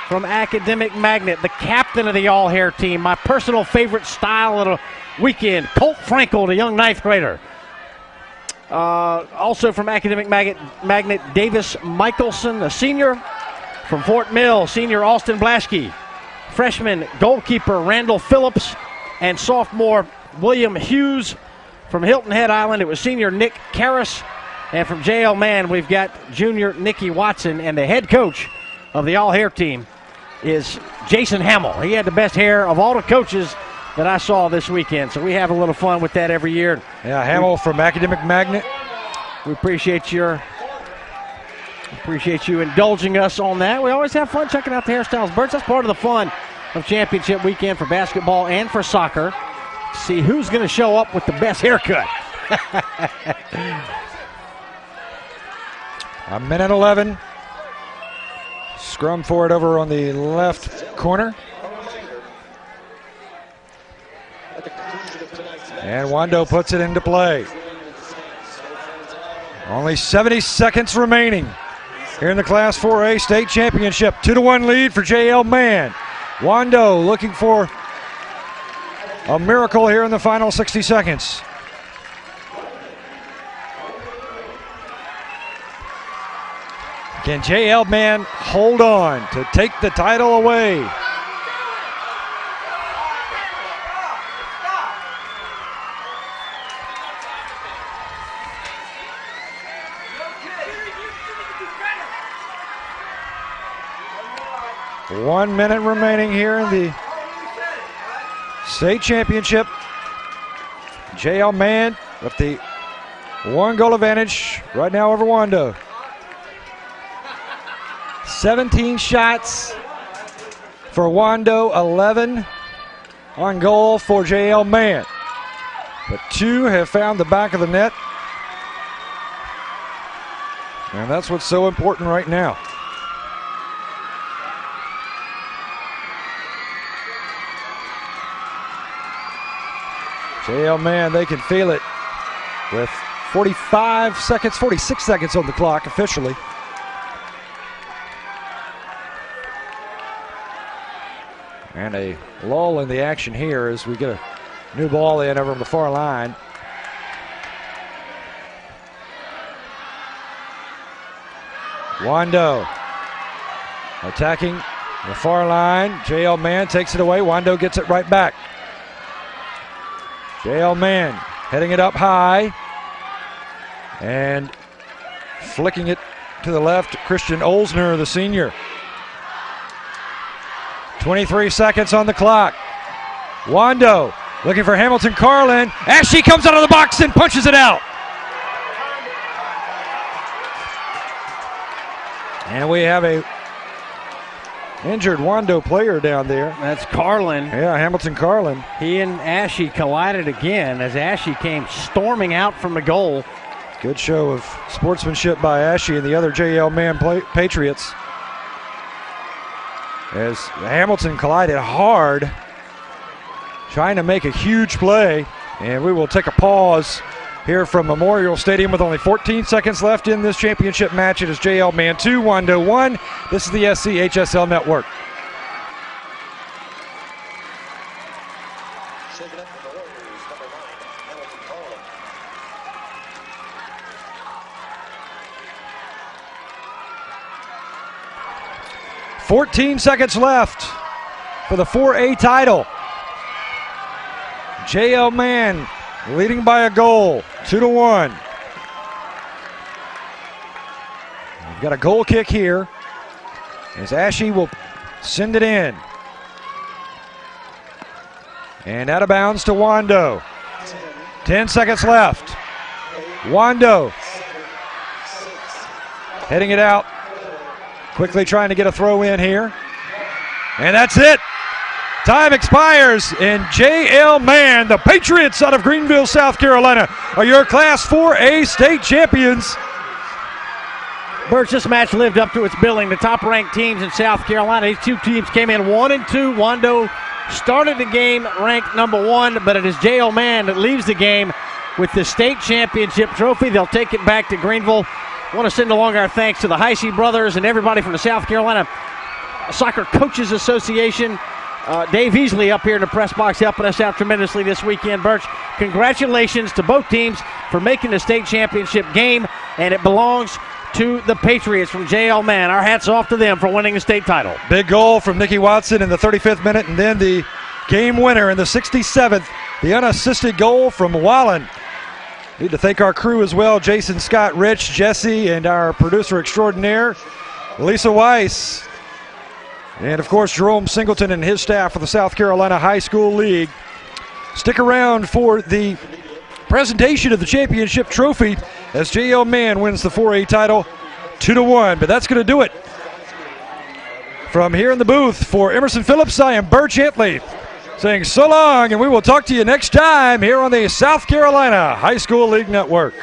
From Academic Magnet, the captain of the all-hair team, my personal favorite style of the weekend, Colt Frankel, the young ninth grader. Also from Academic Magnet, Davis Michelson, a senior. From Fort Mill, senior Austin Blaschke. Freshman goalkeeper Randall Phillips, and sophomore William Hughes. From Hilton Head Island, it was senior Nick Karras. And from JL Mann, we've got junior Nicky Watson, and the head coach of the all-hair team is Jason Hamill. He had the best hair of all the coaches that I saw this weekend, so we have a little fun with that every year. Yeah, Hamill from Academic Magnet. We appreciate you indulging us on that. We always have fun checking out the hairstyles. Birds, that's part of the fun of championship weekend for basketball and for soccer. See who's going to show up with the best haircut. A minute 11. Scrum for it over on the left corner. And Wando puts it into play. Only 70 seconds remaining here in the Class 4A State Championship. 2-1 lead for JL Mann. Wando looking for a miracle here in the final 60 seconds. Can JL Mann hold on to take the title away? 1 minute remaining here in the state championship. JL Mann with the 1 goal advantage right now over Wando. 17 shots for Wando, 11 on goal for JL Mann. But 2 have found the back of the net. And that's what's so important right now. JL Mann, they can feel it with 46 seconds on the clock officially. And a lull in the action here as we get a new ball in over on the far line. Wando attacking the far line. JL Mann takes it away. Wando gets it right back. JL Mann heading it up high and flicking it to the left. Christian Olsner, the senior. 23 seconds on the clock. Wando looking for Hamilton Carlin. Ashe comes out of the box and punches it out. And we have a injured Wando player down there. That's Carlin. Yeah, Hamilton Carlin. He and Ashe collided again as Ashe came storming out from the goal. Good show of sportsmanship by Ashe and the other JL Mann Patriots. As Hamilton collided hard, trying to make a huge play. And we will take a pause here from Memorial Stadium with only 14 seconds left in this championship match. It is JL Mann 2, Wando 1. This is the SCHSL Network. Shaking up the Warriors, number 9, Hamilton Carlin. 14 seconds left for the 4A title. JL Mann leading by a goal, 2-1. We've got a goal kick here as Ashe will send it in. And out of bounds to Wando. 10 seconds left. Wando heading it out. Quickly trying to get a throw in here. And that's it. Time expires, and JL Mann, the Patriots out of Greenville, South Carolina, are your Class 4A state champions. Birch, this match lived up to its billing. The top-ranked teams in South Carolina, these two teams came in 1-2. Wando started the game ranked number 1, but it is JL Mann that leaves the game with the state championship trophy. They'll take it back to Greenville. I want to send along our thanks to the Heisey brothers and everybody from the South Carolina Soccer Coaches Association. Dave Easley up here in the press box helping us out tremendously this weekend. Birch, congratulations to both teams for making the state championship game, and it belongs to the Patriots from JL Mann. Our hats off to them for winning the state title. Big goal from Nicky Watson in the 35th minute, and then the game winner in the 67th, the unassisted goal from Wallen. Need to thank our crew as well, Jason, Scott, Rich, Jesse, and our producer extraordinaire, Lisa Weiss. And, of course, Jerome Singleton and his staff for the South Carolina High School League. Stick around for the presentation of the championship trophy as JL Mann wins the 4A title 2-1. But that's going to do it. From here in the booth for Emerson Phillips, I am Birch Hitley saying so long, and we will talk to you next time here on the South Carolina High School League Network.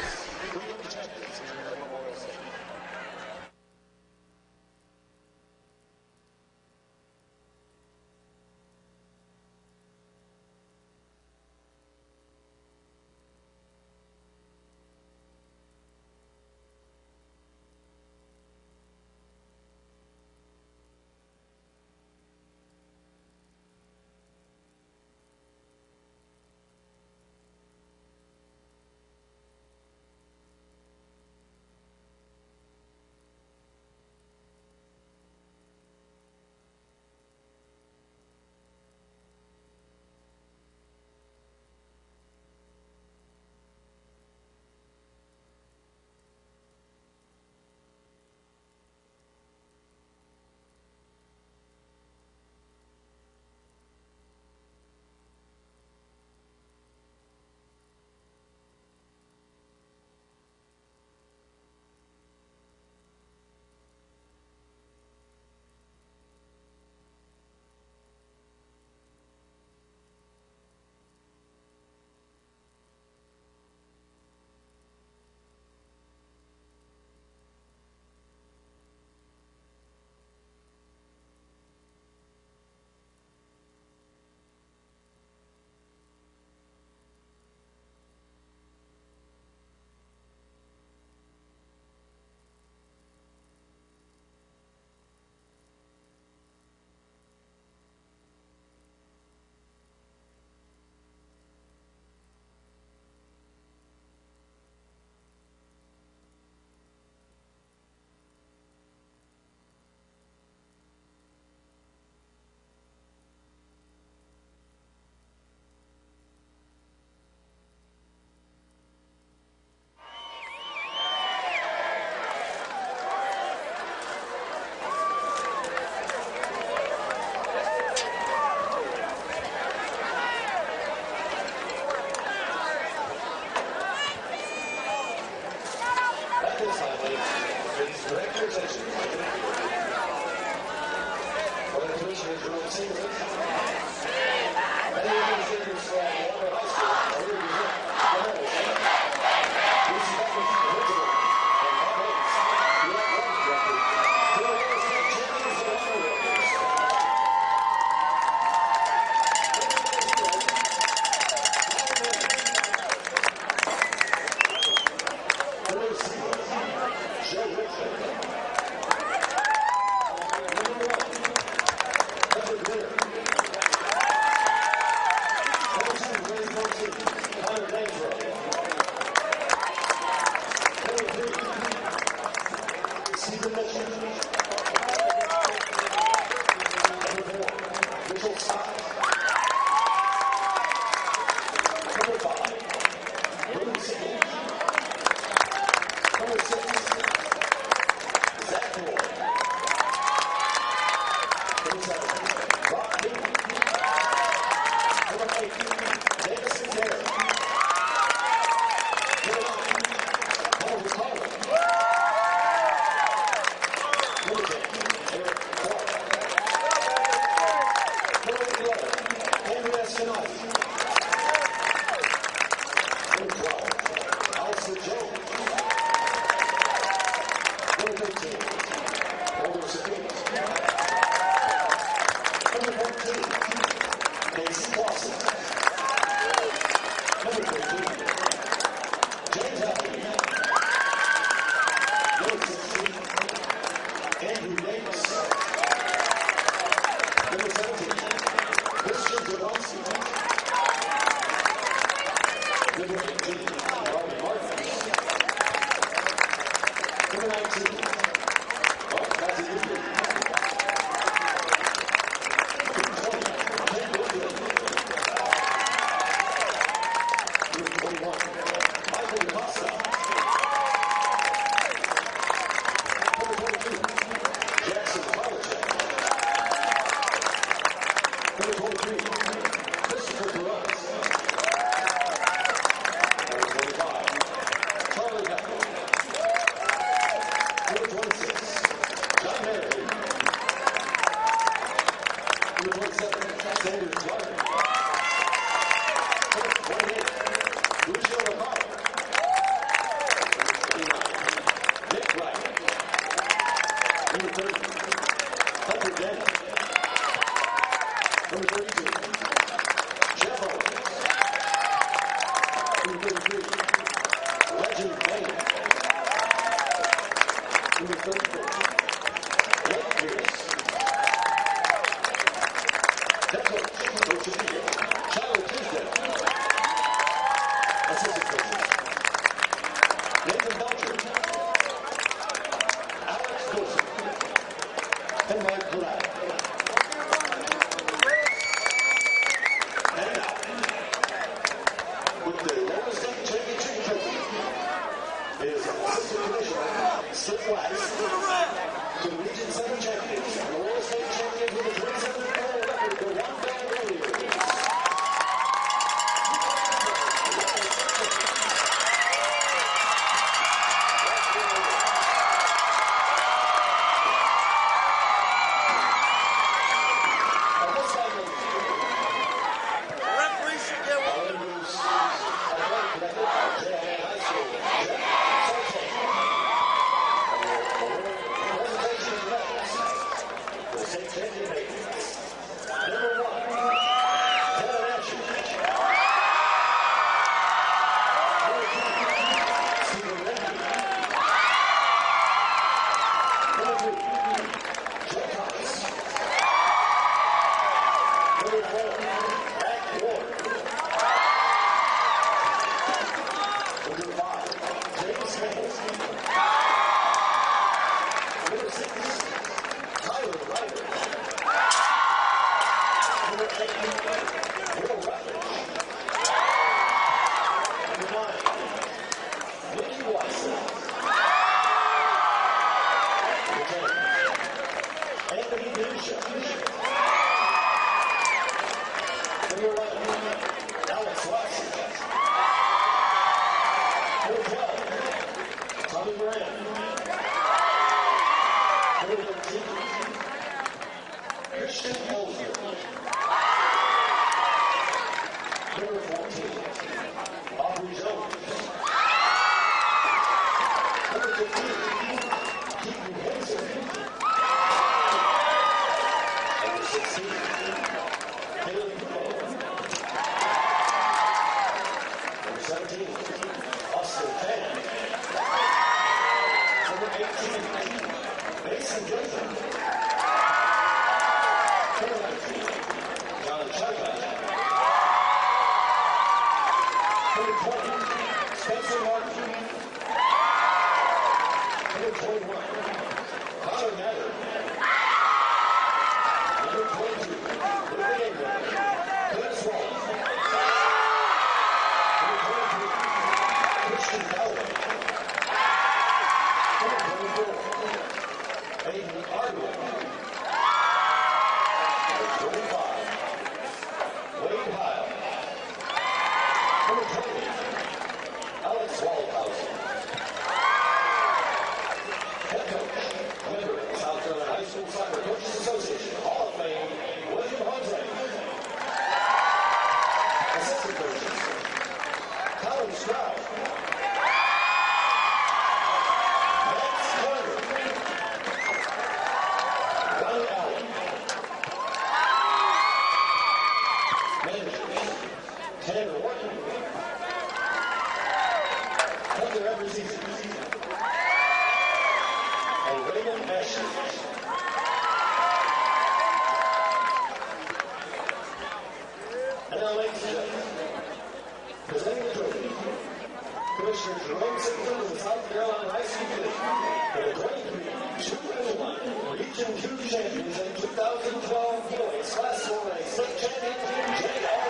Region 2 champions and 2012 boys class 4A state champions, J.L.